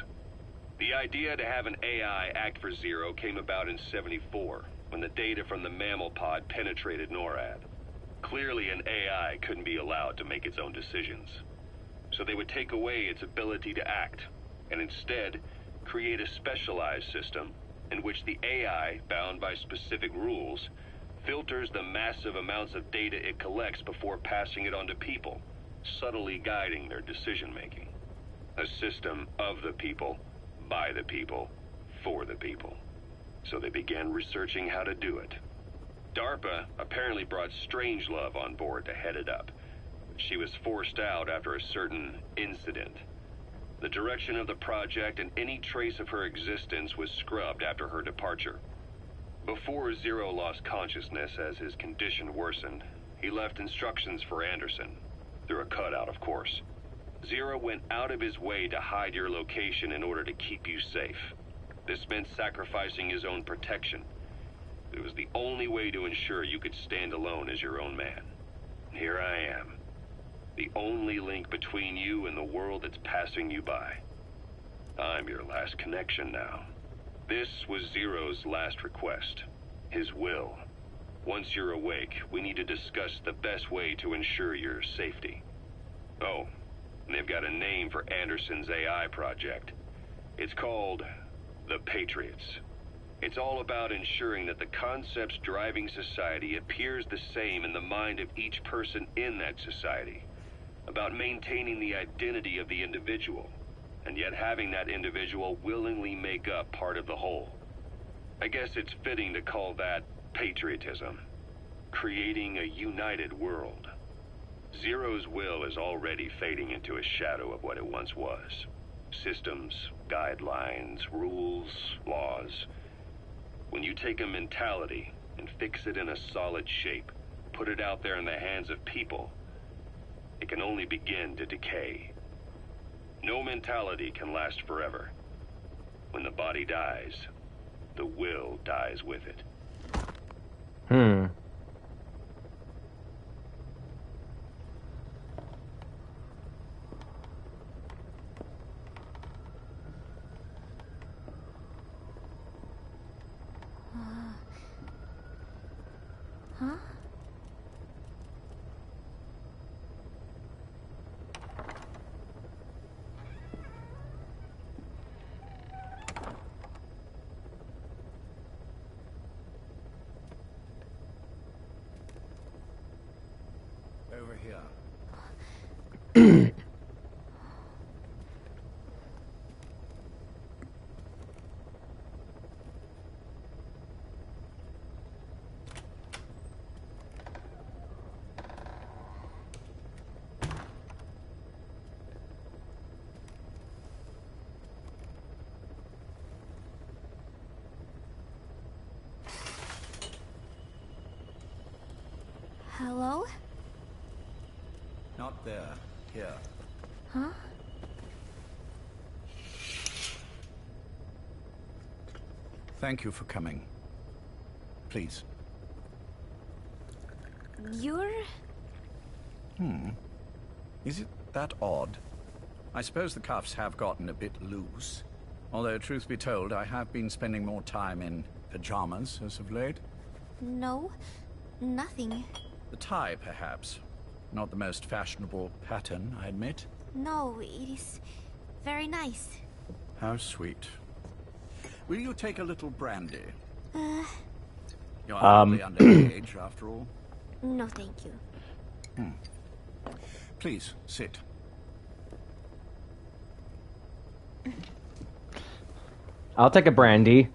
The idea to have an AI act for Zero came about in '74, when the data from the mammal pod penetrated NORAD. Clearly, an AI couldn't be allowed to make its own decisions. So they would take away its ability to act, and instead, create a specialized system in which the AI, bound by specific rules, filters the massive amounts of data it collects before passing it on to people, subtly guiding their decision-making. A system of the people, by the people, for the people. So they began researching how to do it. DARPA apparently brought Strangelove on board to head it up. She was forced out after a certain incident. The direction of the project and any trace of her existence was scrubbed after her departure. Before Zero lost consciousness as his condition worsened, he left instructions for Anderson, through a cutout, of course. Zero went out of his way to hide your location in order to keep you safe. This meant sacrificing his own protection. It was the only way to ensure you could stand alone as your own man. Here I am, the only link between you and the world that's passing you by. I'm your last connection now. This was Zero's last request, his will. Once you're awake, we need to discuss the best way to ensure your safety. Oh, and they've got a name for Anderson's AI project. It's called the Patriots. It's all about ensuring that the concepts driving society appears the same in the mind of each person in that society. About maintaining the identity of the individual, and yet having that individual willingly make up part of the whole. I guess it's fitting to call that patriotism. Creating a united world. Zero's will is already fading into a shadow of what it once was. Systems, guidelines, rules, laws. When you take a mentality and fix it in a solid shape, put it out there in the hands of people, it can only begin to decay. No mentality can last forever. When the body dies, the will dies with it. Huh? Over here. Hello? Not there. Here. Huh? Thank you for coming. Please. You're... Is it that odd? I suppose the cuffs have gotten a bit loose. Although, truth be told, I have been spending more time in pajamas as of late? No, nothing. The tie, perhaps. Not the most fashionable pattern, I admit. No, it is very nice. How sweet. Will you take a little brandy? You're Um, hardly underage, after all. No, thank you. Please, sit. I'll take a brandy.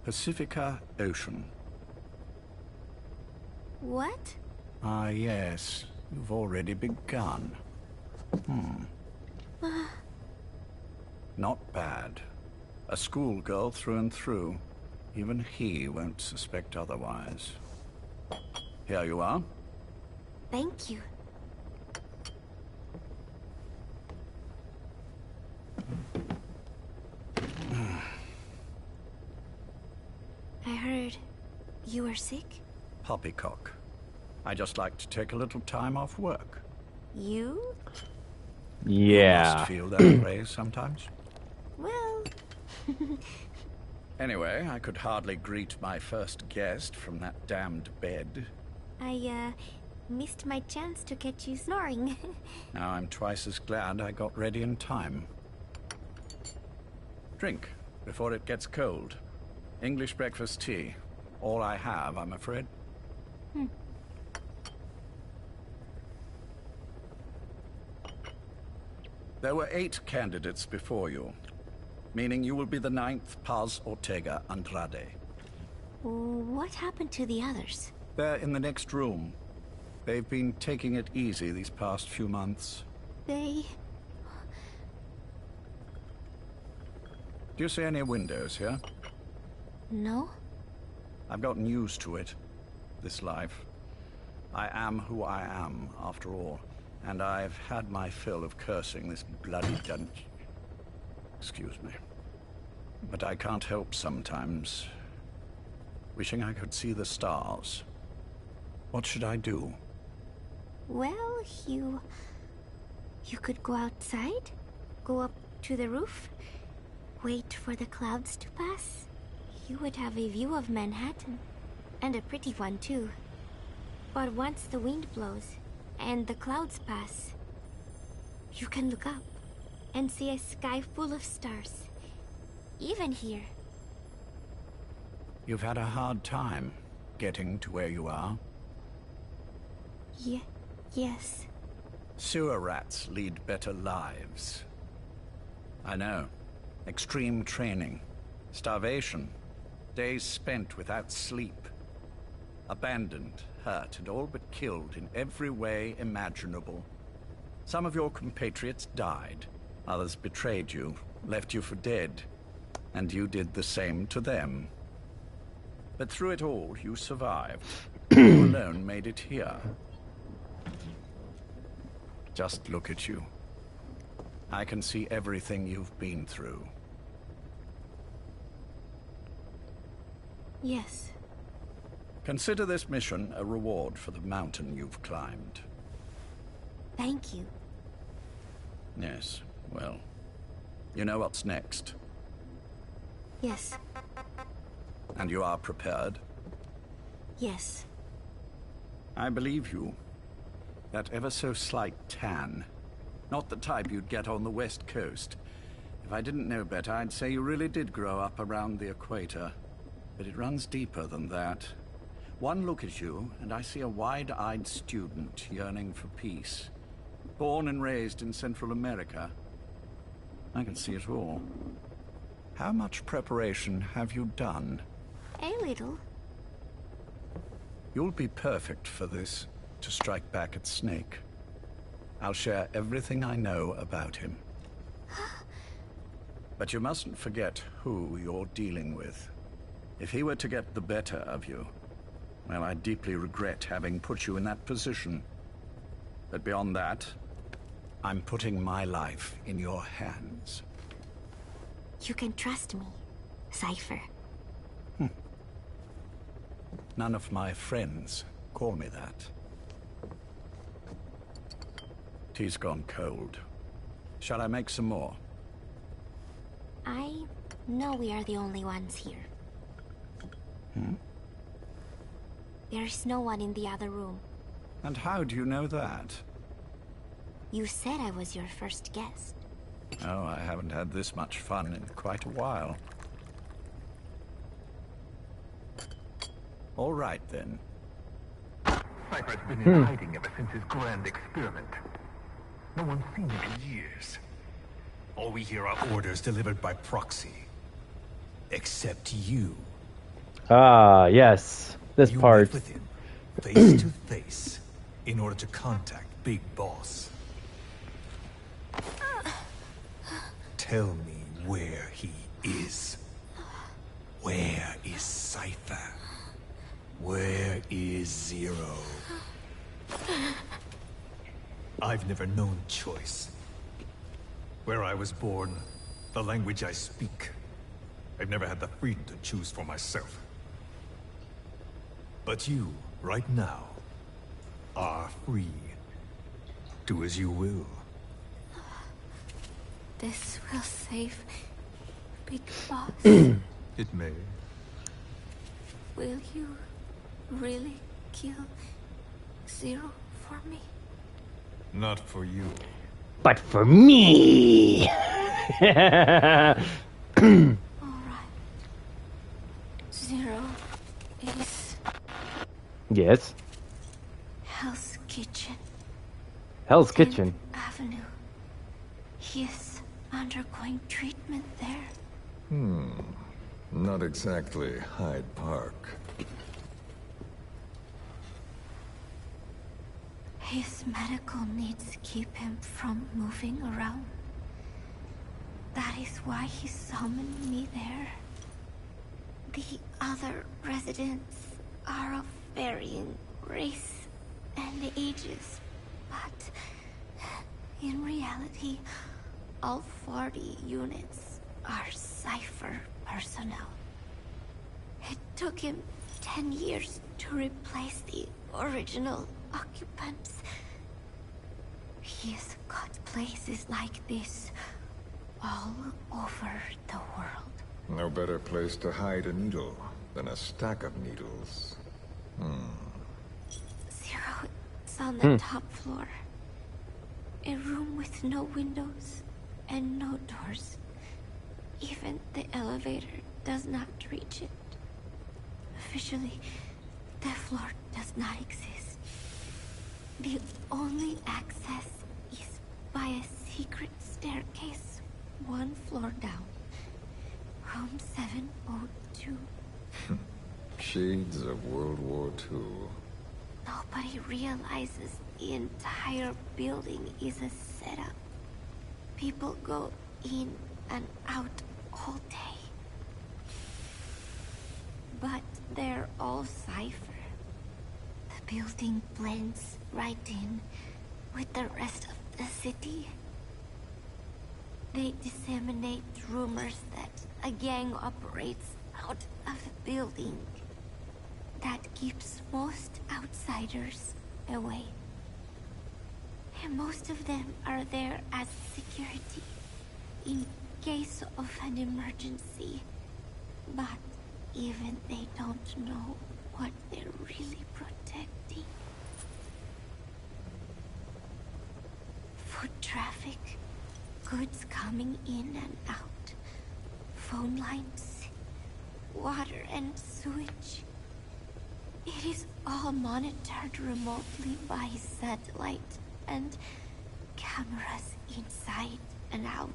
Pacifica Ocean. What? Ah, yes. You've already begun. Not bad. A schoolgirl through and through. Even he won't suspect otherwise. Here you are. Thank you. I heard you were sick? Poppycock. I just like to take a little time off work. You? Yeah. Must feel that way sometimes. Well... Anyway, I could hardly greet my first guest from that damned bed. I, missed my chance to catch you snoring. Now I'm twice as glad I got ready in time. Drink, before it gets cold. English breakfast tea. All I have, I'm afraid. There were 8 candidates before you, meaning you will be the 9th Paz Ortega Andrade. What happened to the others? They're in the next room. They've been taking it easy these past few months. They... Do you see any windows here? No? I've gotten used to it, this life. I am who I am, after all, and I've had my fill of cursing this bloody dungeon. Excuse me. But I can't help sometimes wishing I could see the stars. What should I do? Well, you could go outside, go up to the roof, wait for the clouds to pass. You would have a view of Manhattan, and a pretty one too. But once the wind blows, and the clouds pass, you can look up and see a sky full of stars, even here. You've had a hard time getting to where you are. Yes. Sewer rats lead better lives. I know. Extreme training, starvation, days spent without sleep. Abandoned, hurt, and all but killed in every way imaginable. Some of your compatriots died. Others betrayed you, left you for dead. And you did the same to them. But through it all, you survived. You alone made it here. Just look at you. I can see everything you've been through. Yes. Consider this mission a reward for the mountain you've climbed. Thank you. Yes, well, you know what's next. Yes. And you are prepared? Yes. I believe you. That ever so slight tan. Not the type you'd get on the West Coast. If I didn't know better, I'd say you really did grow up around the equator. But it runs deeper than that. One look at you, and I see a wide-eyed student yearning for peace. Born and raised in Central America. I can see it all. How much preparation have you done? A little. You'll be perfect for this, to strike back at Snake. I'll share everything I know about him. But you mustn't forget who you're dealing with. If he were to get the better of you, well, I deeply regret having put you in that position. But beyond that, I'm putting my life in your hands. You can trust me, Cypher. None of my friends call me that. Tea's gone cold. Shall I make some more? I No, we are the only ones here. Hmm? There is no one in the other room. And how do you know that? You said I was your first guest. Oh, I haven't had this much fun in quite a while. All right, then. Cypher's been in hiding ever since his grand experiment. No one's seen him in years. All we hear are orders delivered by proxy. Except you. Ah, yes. This You part. met with him, face to face, in order to contact Big Boss. Tell me where he is. Where is Cypher? Where is Zero? I've never known choice. Where I was born, the language I speak, I've never had the freedom to choose for myself. But you, right now, are free. Do as you will. This will save Big Boss. It may. Will you really kill Zero for me? Not for you. But for me! Alright. Zero is Yes. Hell's Kitchen. Hell's Kitchen. Avenue. He is undergoing treatment there. Not exactly Hyde Park. His medical needs keep him from moving around. That is why he summoned me there. The other residents are of varying race and ages, but in reality, all 40 units are Cypher personnel. It took him 10 years to replace the original occupants. He has got places like this all over the world. No better place to hide a needle than a stack of needles. Zero is on the top floor. A room with no windows and no doors. Even the elevator does not reach it. Officially, the floor does not exist. The only access is by a secret staircase 1 floor down. Room 702. Shades of World War II. Nobody realizes the entire building is a setup. People go in and out all day. But they're all Cypher. The building blends right in with the rest of the city. They disseminate rumors that a gang operates out of the building. That keeps most outsiders away. And most of them are there as security in case of an emergency. But even they don't know what they're really protecting. Foot traffic, goods coming in and out, phone lines, water and sewage. It is all monitored remotely by satellite and cameras inside and out.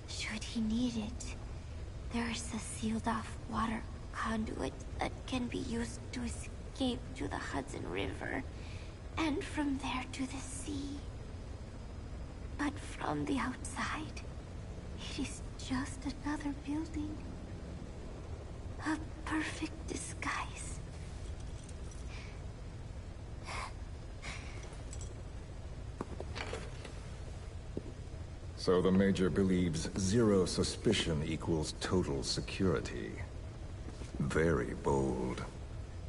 Should he need it, there is a sealed-off water conduit that can be used to escape to the Hudson River, and from there to the sea. But from the outside, it is just another building. A perfect disguise. So the Major believes zero suspicion equals total security. Very bold.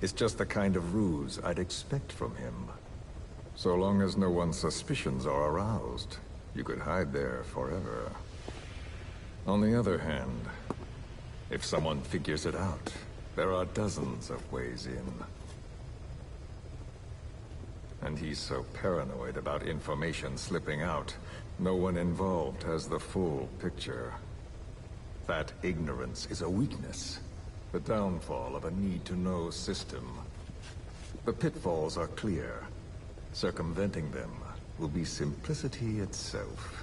It's just the kind of ruse I'd expect from him. So long as no one's suspicions are aroused, you could hide there forever. On the other hand, if someone figures it out, there are dozens of ways in. And he's so paranoid about information slipping out, no one involved has the full picture. That ignorance is a weakness, the downfall of a need-to-know system. The pitfalls are clear. Circumventing them will be simplicity itself.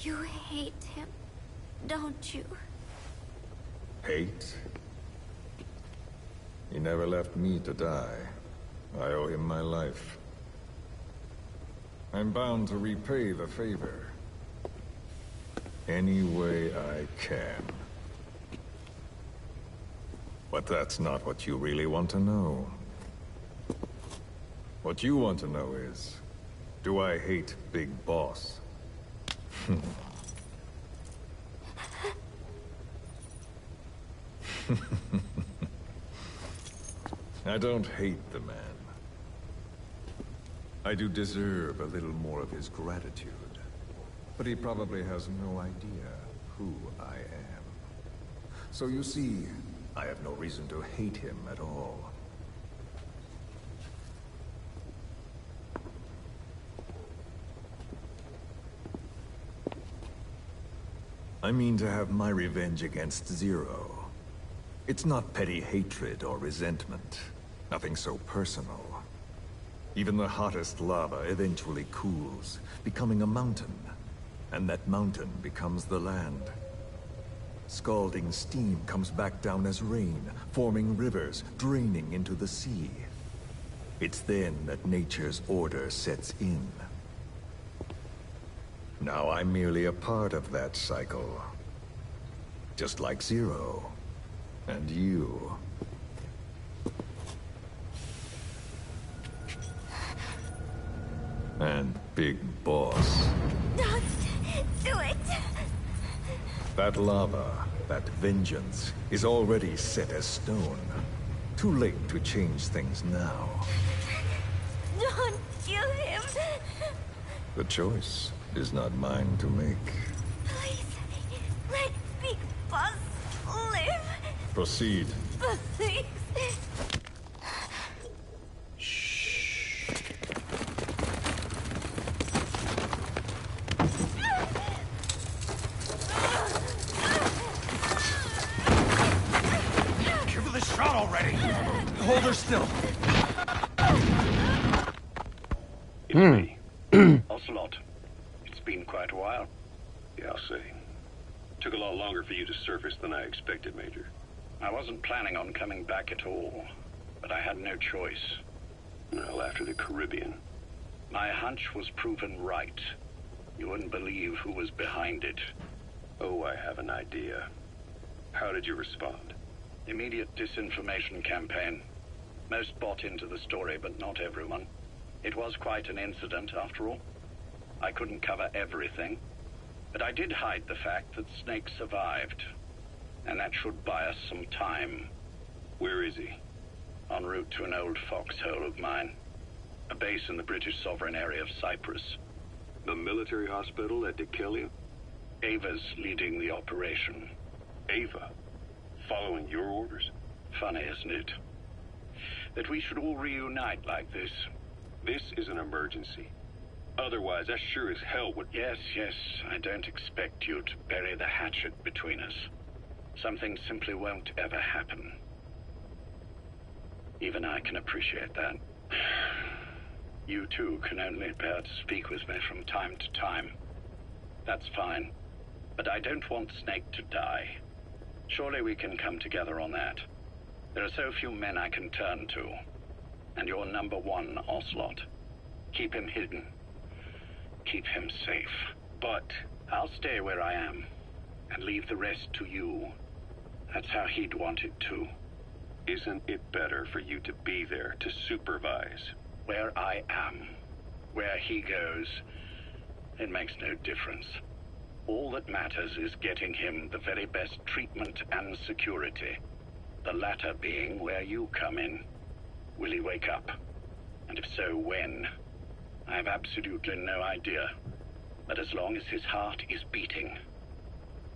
You hate him, don't you? Hate? He never left me to die. I owe him my life. I'm bound to repay the favor. Any way I can. But that's not what you really want to know. What you want to know is, do I hate Big Boss? I don't hate the man. I do deserve a little more of his gratitude. But he probably has no idea who I am. So you see, I have no reason to hate him at all. I mean to have my revenge against Zero. It's not petty hatred or resentment. Nothing so personal. Even the hottest lava eventually cools, becoming a mountain. And that mountain becomes the land. Scalding steam comes back down as rain, forming rivers, draining into the sea. It's then that nature's order sets in. Now I'm merely a part of that cycle. Just like Zero. And you. And Big Boss. Don't do it! That lava, that vengeance, is already set as stone. Too late to change things now. Don't kill him! The choice is not mine to make. Please, let Big Boss live! Proceed. Please! Give her the shot already! Hold her still! It's me, Ocelot. It's been quite a while. Yeah, I'll say. Took a lot longer for you to surface than I expected, Major. I wasn't planning on coming back at all, but I had no choice. Well, after the Caribbean. My hunch was proven right. You wouldn't believe who was behind it. Oh, I have an idea. How did you respond? Immediate disinformation campaign. Most bought into the story, but not everyone. It was quite an incident, after all. I couldn't cover everything, but I did hide the fact that Snake survived. And that should buy us some time. Where is he? En route to an old foxhole of mine. A base in the British sovereign area of Cyprus. The military hospital at Dikelia? Ava's leading the operation. Ava? Following your orders? Funny, isn't it? That we should all reunite like this. This is an emergency. Otherwise, I sure as hell would... Yes, I don't expect you to bury the hatchet between us. Something simply won't ever happen. Even I can appreciate that. You too can only bear to speak with me from time to time. That's fine. But I don't want Snake to die. Surely we can come together on that. There are so few men I can turn to. And you're number one, Ocelot. Keep him hidden. Keep him safe. But I'll stay where I am. And leave the rest to you. That's how he'd want it too. Isn't it better for you to be there to supervise? Where I am. Where he goes. It makes no difference. All that matters is getting him the very best treatment and security. The latter being where you come in. Will he wake up? And And if so, when? I have absolutely no idea. But as long as his heart is beating,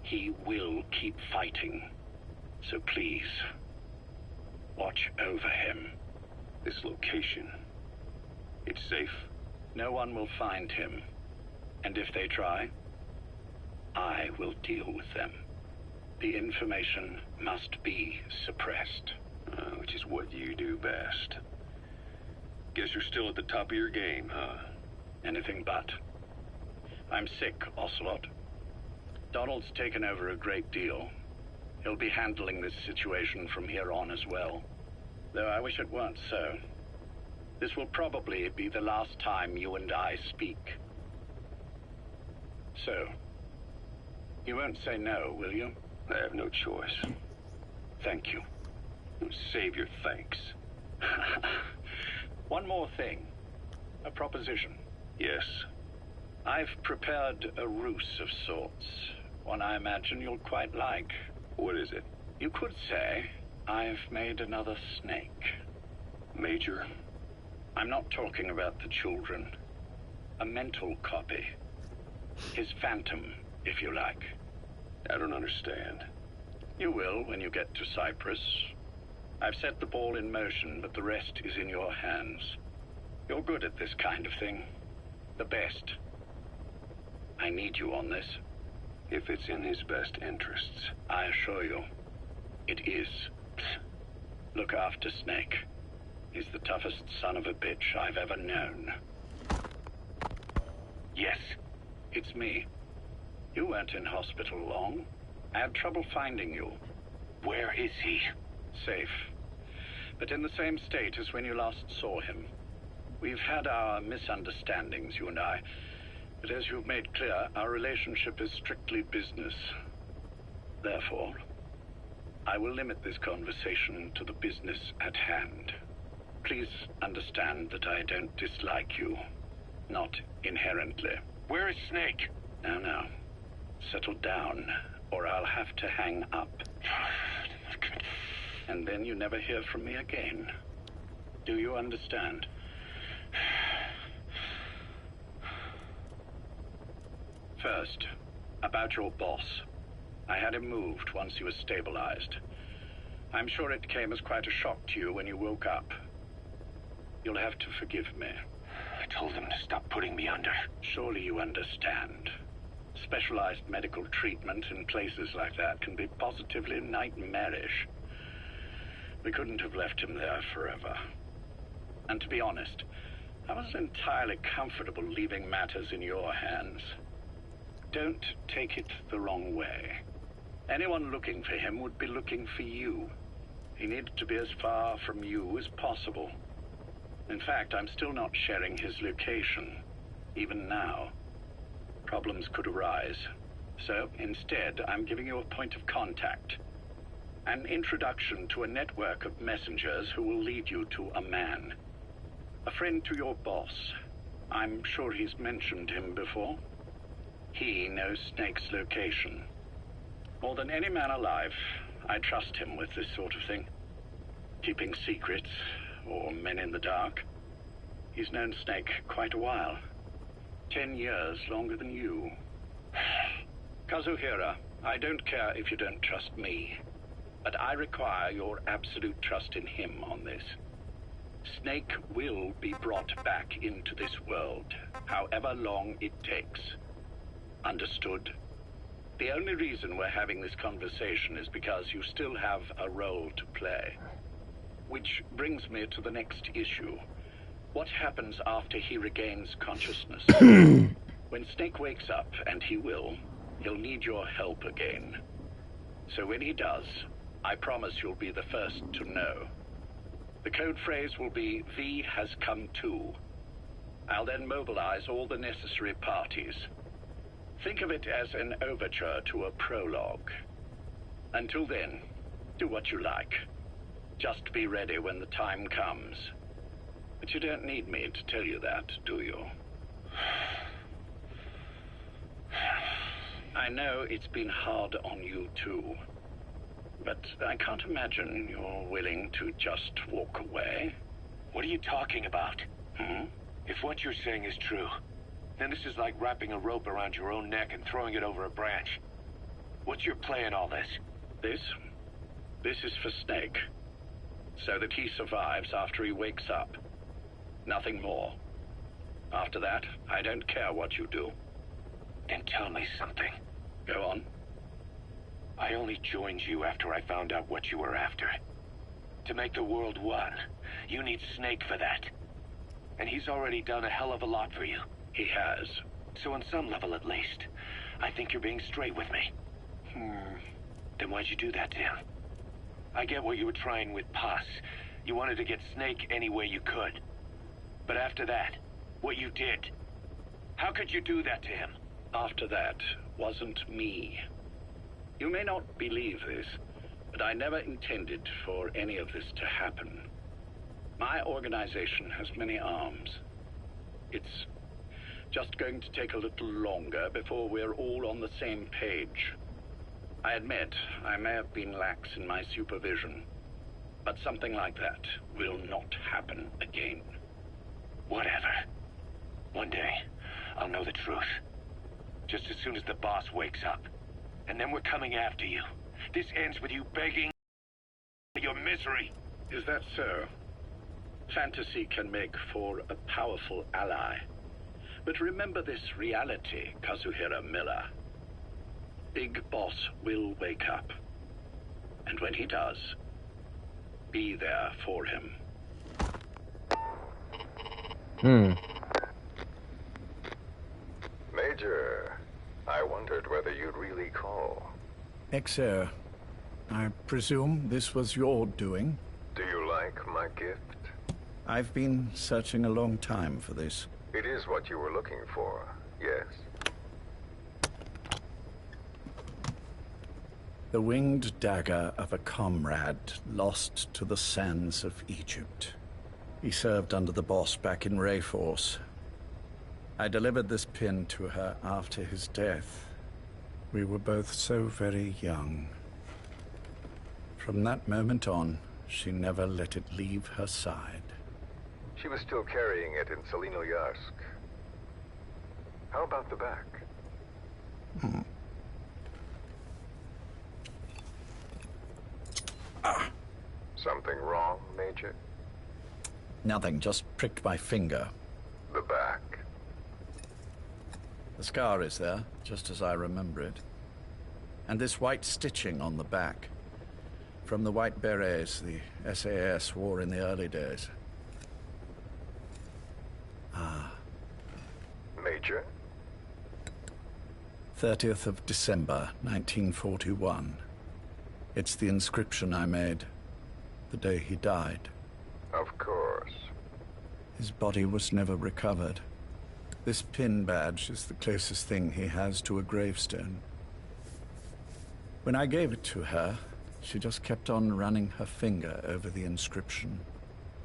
he will keep fighting. So please, watch over him. This location, it's safe? No one will find him. And if they try, I will deal with them. The information must be suppressed. Which is what you do best. Guess you're still at the top of your game, huh? Anything but. I'm sick, Ocelot. Donald's taken over a great deal. He'll be handling this situation from here on as well. Though I wish it weren't so. This will probably be the last time you and I speak. So, you won't say no, will you? I have no choice. Thank you. Save your thanks. One more thing. A proposition. Yes. I've prepared a ruse of sorts. One I imagine you'll quite like. What is it? You could say I've made another snake. Major? I'm not talking about the children. A mental copy. His phantom, if you like. I don't understand. You will when you get to Cyprus. I've set the ball in motion, but the rest is in your hands. You're good at this kind of thing. The best. I need you on this. If it's in his best interests. I assure you, it is. Look after Snake. He's the toughest son of a bitch I've ever known. Yes, it's me. You weren't in hospital long. I had trouble finding you. Where is he? Safe. But in the same state as when you last saw him. We've had our misunderstandings, you and I. But as you've made clear, our relationship is strictly business. Therefore, I will limit this conversation to the business at hand. Please understand that I don't dislike you. Not inherently. Where is Snake? Now. Settle down, or I'll have to hang up. And then you never hear from me again. Do you understand? First, about your boss. I had him moved once he was stabilized. I'm sure it came as quite a shock to you when you woke up. You'll have to forgive me. I told him to stop putting me under. Surely you understand. Specialized medical treatment in places like that can be positively nightmarish. We couldn't have left him there forever. And to be honest, I wasn't entirely comfortable leaving matters in your hands. Don't take it the wrong way. Anyone looking for him would be looking for you. He needed to be as far from you as possible. In fact, I'm still not sharing his location, even now. Problems could arise. So, instead, I'm giving you a point of contact. An introduction to a network of messengers who will lead you to a man. A friend to your boss. I'm sure he's mentioned him before. He knows Snake's location. More than any man alive, I trust him with this sort of thing. Keeping secrets, or men in the dark. He's known Snake quite a while. 10 years longer than you. Kazuhira, I don't care if you don't trust me, but I require your absolute trust in him on this. Snake will be brought back into this world, however long it takes. Understood? The only reason we're having this conversation is because you still have a role to play. Which brings me to the next issue. What happens after he regains consciousness? When Snake wakes up, and he will, he'll need your help again. So when he does, I promise you'll be the first to know. The code phrase will be, V has come to. I'll then mobilize all the necessary parties. Think of it as an overture to a prologue. Until then, do what you like. Just be ready when the time comes. But you don't need me to tell you that, do you? I know it's been hard on you too. But I can't imagine you're willing to just walk away. What are you talking about? If what you're saying is true, then this is like wrapping a rope around your own neck and throwing it over a branch. What's your play in all this? This is for Snake. So that he survives after he wakes up. Nothing more. After that, I don't care what you do. Then tell me something. Go on. I only joined you after I found out what you were after. To make the world one, you need Snake for that. And he's already done a hell of a lot for you. He has. So on some level at least, I think you're being straight with me. Then why'd you do that to him? I get what you were trying with Paz. You wanted to get Snake any way you could. But after that, what you did, how could you do that to him? After that wasn't me. You may not believe this, but I never intended for any of this to happen. My organization has many arms. It's just going to take a little longer before we're all on the same page. I admit I may have been lax in my supervision, but something like that will not happen again. Whatever. One day, I'll know the truth. Just as soon as the boss wakes up. And then we're coming after you. This ends with you begging your misery. Is that so? Fantasy can make for a powerful ally. But remember this reality, Kazuhira Miller. Big Boss will wake up. And when he does, be there for him. Major, I wondered whether you'd really call. Exer, I presume this was your doing? Do you like my gift? I've been searching a long time for this. It is what you were looking for, yes. The winged dagger of a comrade lost to the sands of Egypt. He served under the boss back in Rayforce. I delivered this pin to her after his death. We were both so very young. From that moment on, she never let it leave her side. She was still carrying it in Selinoyarsk. How about the back? Something wrong, Major? Nothing, just pricked my finger. The back. The scar is there, just as I remember it. And this white stitching on the back. From the white berets the SAS wore in the early days. Major? 30th of December, 1941. It's the inscription I made the day he died. Of course. His body was never recovered. This pin badge is the closest thing he has to a gravestone. When I gave it to her, she just kept on running her finger over the inscription.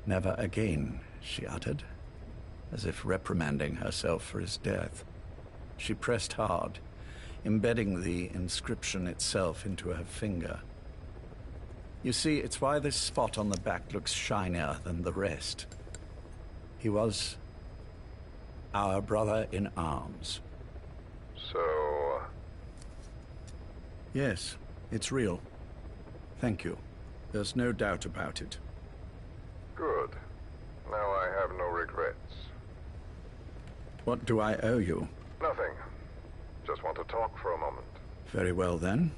Never again, she uttered, as if reprimanding herself for his death. She pressed hard, embedding the inscription itself into her finger. You see, it's why this spot on the back looks shinier than the rest. He was our brother in arms. So... Yes, it's real. Thank you. There's no doubt about it. Good. Now I have no regrets. What do I owe you? Nothing. Just want to talk for a moment. Very well, then.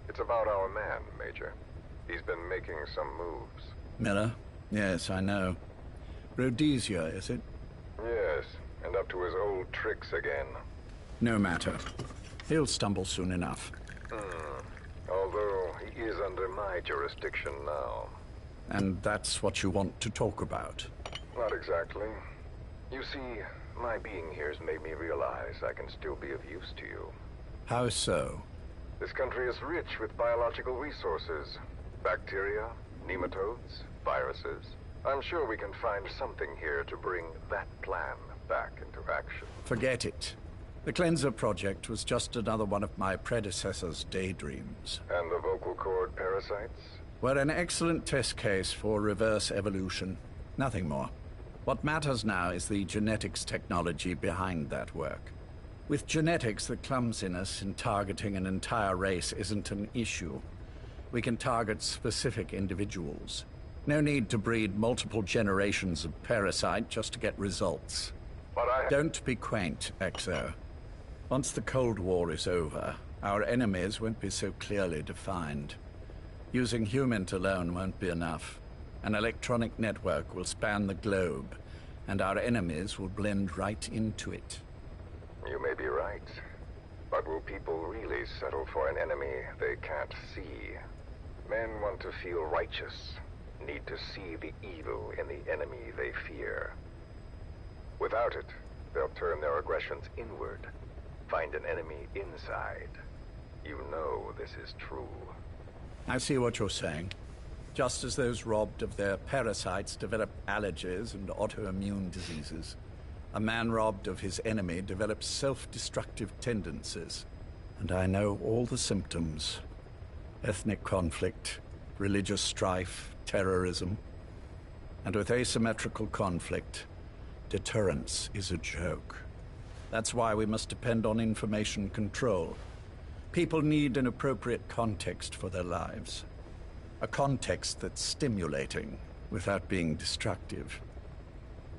It's about our man, Major. He's been making some moves. Miller? Yes, I know. Rhodesia, is it? Yes, and up to his old tricks again. No matter. He'll stumble soon enough. Although he is under my jurisdiction now. And that's what you want to talk about? Not exactly. You see, my being here has made me realize I can still be of use to you. How so? This country is rich with biological resources. Bacteria, nematodes, viruses. I'm sure we can find something here to bring that plan back into action. Forget it. The Cleanser Project was just another one of my predecessor's daydreams. And the vocal cord parasites? Were an excellent test case for reverse evolution. Nothing more. What matters now is the genetics technology behind that work. With genetics, the clumsiness in targeting an entire race isn't an issue. We can target specific individuals. No need to breed multiple generations of parasite just to get results. Don't be quaint, Exo. Once the Cold War is over, our enemies won't be so clearly defined. Using humans alone won't be enough. An electronic network will span the globe, and our enemies will blend right into it. You may be right. But will people really settle for an enemy they can't see? Men want to feel righteous, need to see the evil in the enemy they fear. Without it, they'll turn their aggressions inward, find an enemy inside. You know this is true. I see what you're saying. Just as those robbed of their parasites develop allergies and autoimmune diseases, a man robbed of his enemy develops self-destructive tendencies. And I know all the symptoms. Ethnic conflict, religious strife, terrorism. And with asymmetrical conflict, deterrence is a joke. That's why we must depend on information control. People need an appropriate context for their lives. A context that's stimulating without being destructive.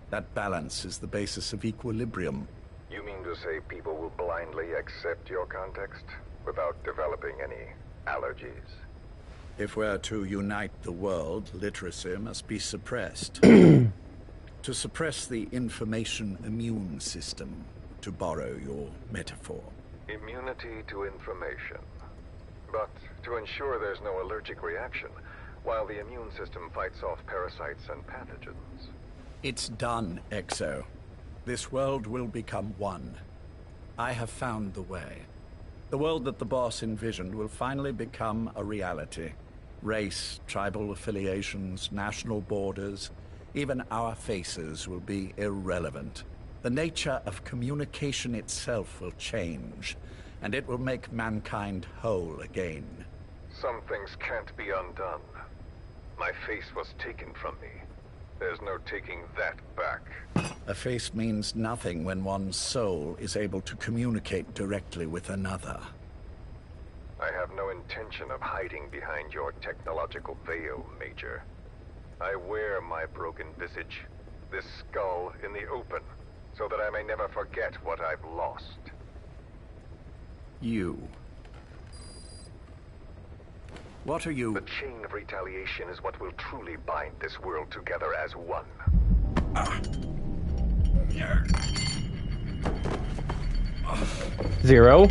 That balance is the basis of equilibrium. You mean to say people will blindly accept your context without developing any allergies? If we're to unite the world, literacy must be suppressed. To suppress the information immune system, to borrow your metaphor. Immunity to information. But to ensure there's no allergic reaction, while the immune system fights off parasites and pathogens. It's done, Exo. This world will become one. I have found the way. The world that the boss envisioned will finally become a reality. Race, tribal affiliations, national borders, even our faces will be irrelevant. The nature of communication itself will change, and it will make mankind whole again. Some things can't be undone. My face was taken from me. There's no taking that back. A face means nothing when one's soul is able to communicate directly with another. I have no intention of hiding behind your technological veil, Major. I wear my broken visage, this skull, in the open, so that I may never forget what I've lost. You. What are you? The chain of retaliation is what will truly bind this world together as one. Zero.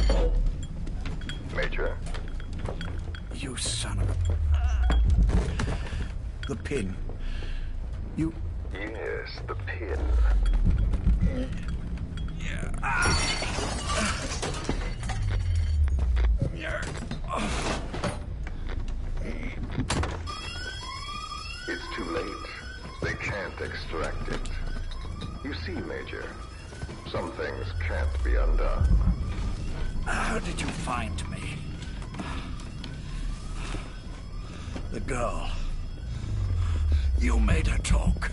Major. You son of a... The pin. You... Yes, the pin. It's too late. They can't extract it. You see, Major, some things can't be undone. How did you find me? The girl. You made her talk.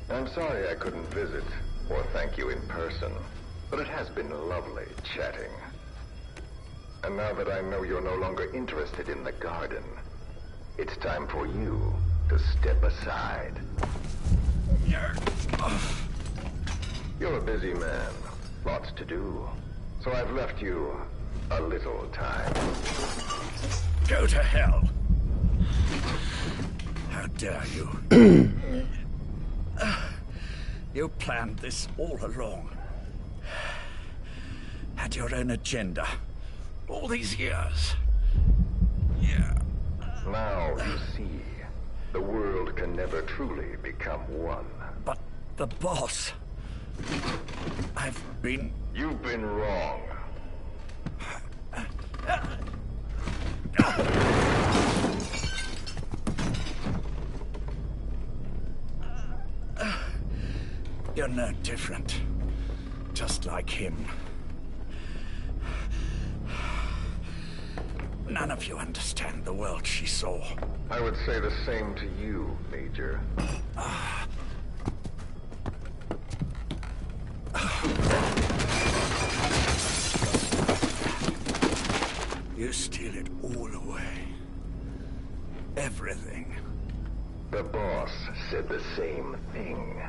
I'm sorry I couldn't visit or thank you in person, but it has been lovely chatting. And now that I know you're no longer interested in the garden, it's time for you to step aside. You're a busy man, lots to do, so I've left you a little time. Go to hell. How dare you? You planned this all along. Had your own agenda. All these years. Yeah. Now you see, the world can never truly become one. But the boss... You've been wrong. You're no different. Just like him. None of you understand the world she saw. I would say the same to you, Major. to steal it all away. Everything. The boss said the same thing.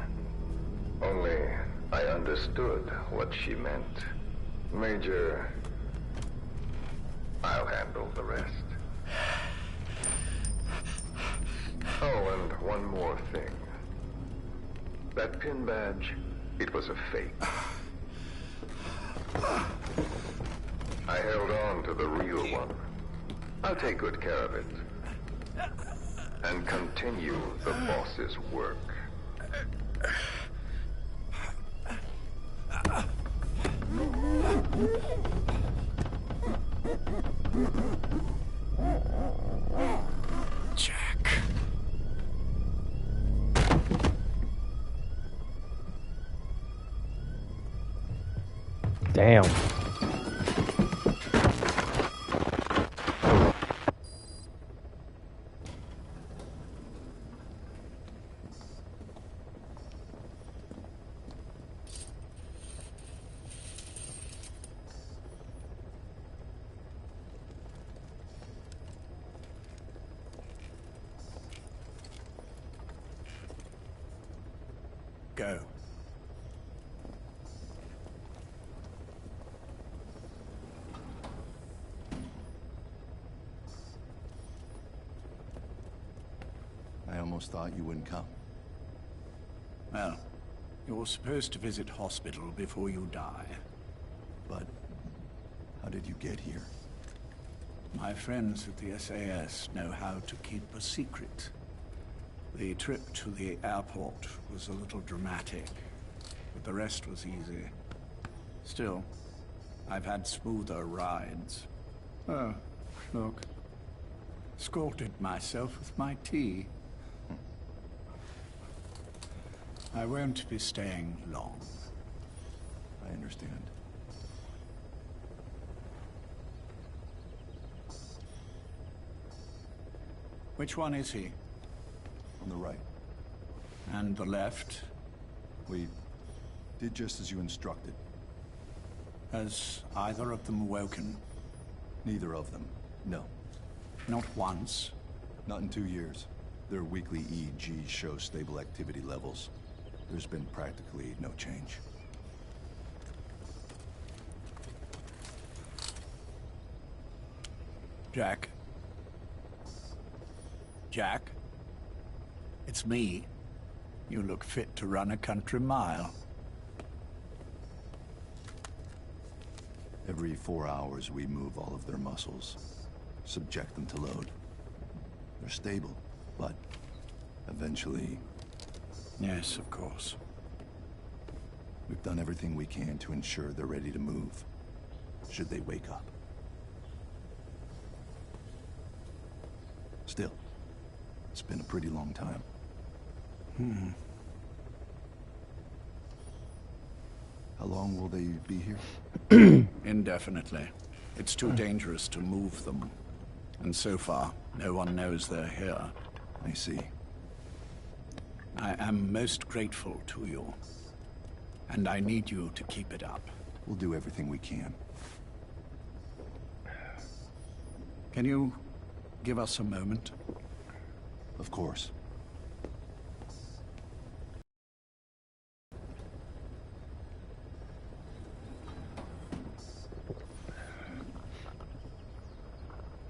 Only I understood what she meant. Major, I'll handle the rest. Oh, and one more thing. That pin badge, it was a fake. I held on to the real one. I'll take good care of it. And continue the boss's work. Jack. Damn. Go. I almost thought you wouldn't come. Well, you're supposed to visit hospital before you die. But how did you get here? My friends at the SAS know how to keep a secret. The trip to the airport was a little dramatic, but the rest was easy. Still, I've had smoother rides. Oh, look. Scalded myself with my tea. I won't be staying long. I understand. Which one is he? On the right. And the left? We did just as you instructed. Has either of them awoken? Neither of them, no. Not once? Not in 2 years. Their weekly EEGs show stable activity levels. There's been practically no change. Jack? Jack? It's me. You look fit to run a country mile. Every 4 hours we move all of their muscles, subject them to load. They're stable, but eventually... Yes, of course. We've done everything we can to ensure they're ready to move, should they wake up. Still, it's been a pretty long time. How long will they be here? Indefinitely. It's too dangerous to move them. And so far, no one knows they're here. I see. I am most grateful to you. And I need you to keep it up. We'll do everything we can. Can you give us a moment? Of course.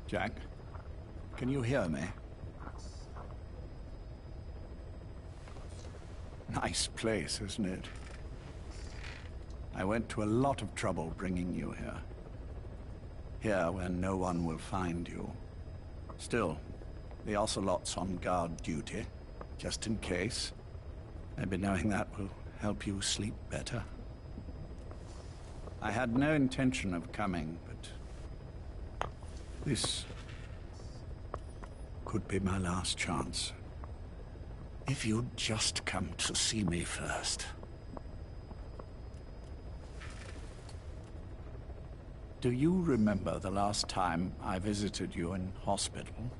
Jack, can you hear me? Nice place, isn't it? I went to a lot of trouble bringing you here. Here where no one will find you. Still, the Ocelot's on guard duty, just in case. Maybe knowing that will help you sleep better. I had no intention of coming, but this could be my last chance. If you'd just come to see me first. Do you remember the last time I visited you in hospital?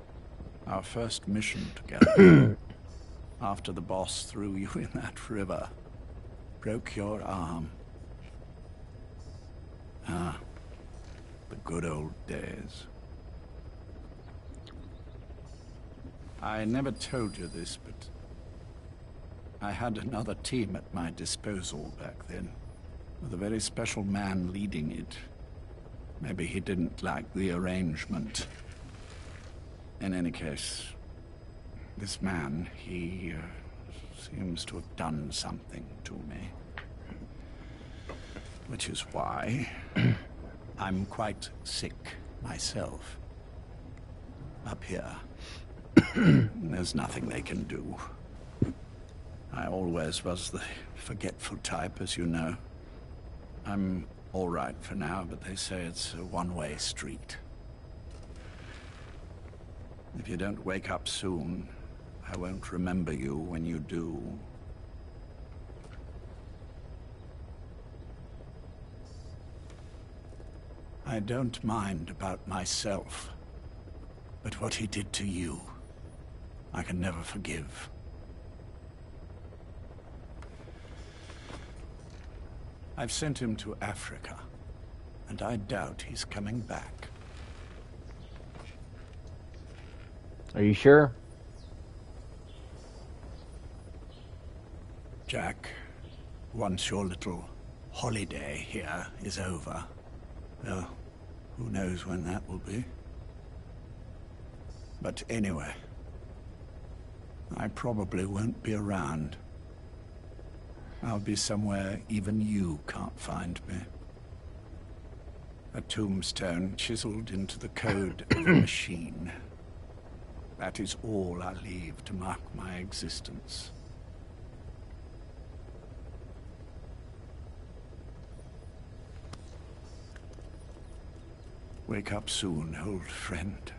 Our first mission together. After the boss threw you in that river. Broke your arm. Ah, the good old days. I never told you this, but I had another team at my disposal back then, with a very special man leading it. Maybe he didn't like the arrangement. In any case, this man, he seems to have done something to me. Which is why I'm quite sick myself. Up here, there's nothing they can do. I always was the forgetful type, as you know. I'm all right for now, but they say it's a one-way street. If you don't wake up soon, I won't remember you when you do. I don't mind about myself, but what he did to you, I can never forgive. I've sent him to Africa, and I doubt he's coming back. Are you sure? Jack, once your little holiday here is over, well, who knows when that will be. But anyway, I probably won't be around. I'll be somewhere even you can't find me. A tombstone chiseled into the code of a machine. That is all I leave to mark my existence. Wake up soon, old friend.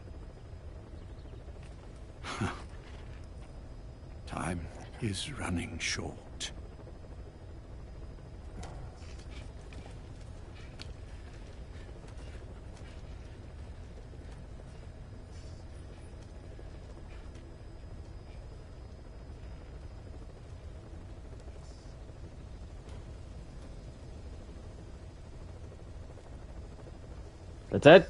Time is running short. That's it?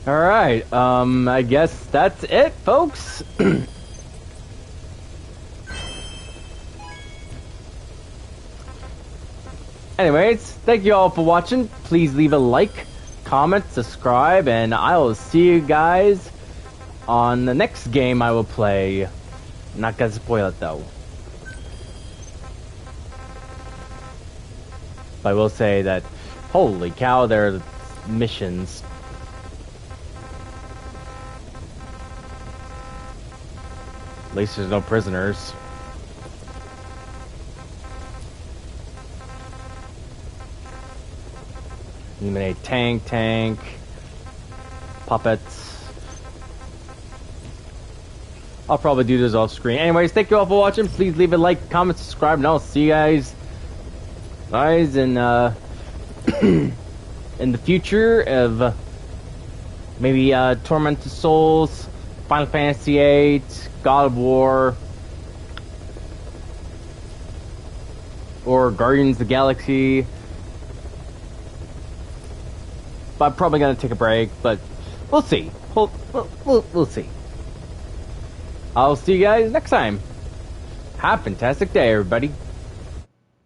All right, I guess that's it, folks. Anyways, thank you all for watching. Please leave a like, comment, subscribe, and I will see you guys on the next game I will play. Not gonna spoil it though. But I will say that, holy cow, there are missions. At least there's no prisoners. Eliminate tank, puppets. I'll probably do this off screen. Anyways, thank you all for watching. Please leave a like, comment, subscribe, and I'll see you guys in in the future of maybe Tormented Souls, Final Fantasy VIII, God of War, or Guardians of the Galaxy. But I'm probably gonna take a break, but we'll see. We'll see. I'll see you guys next time. Have a fantastic day, everybody.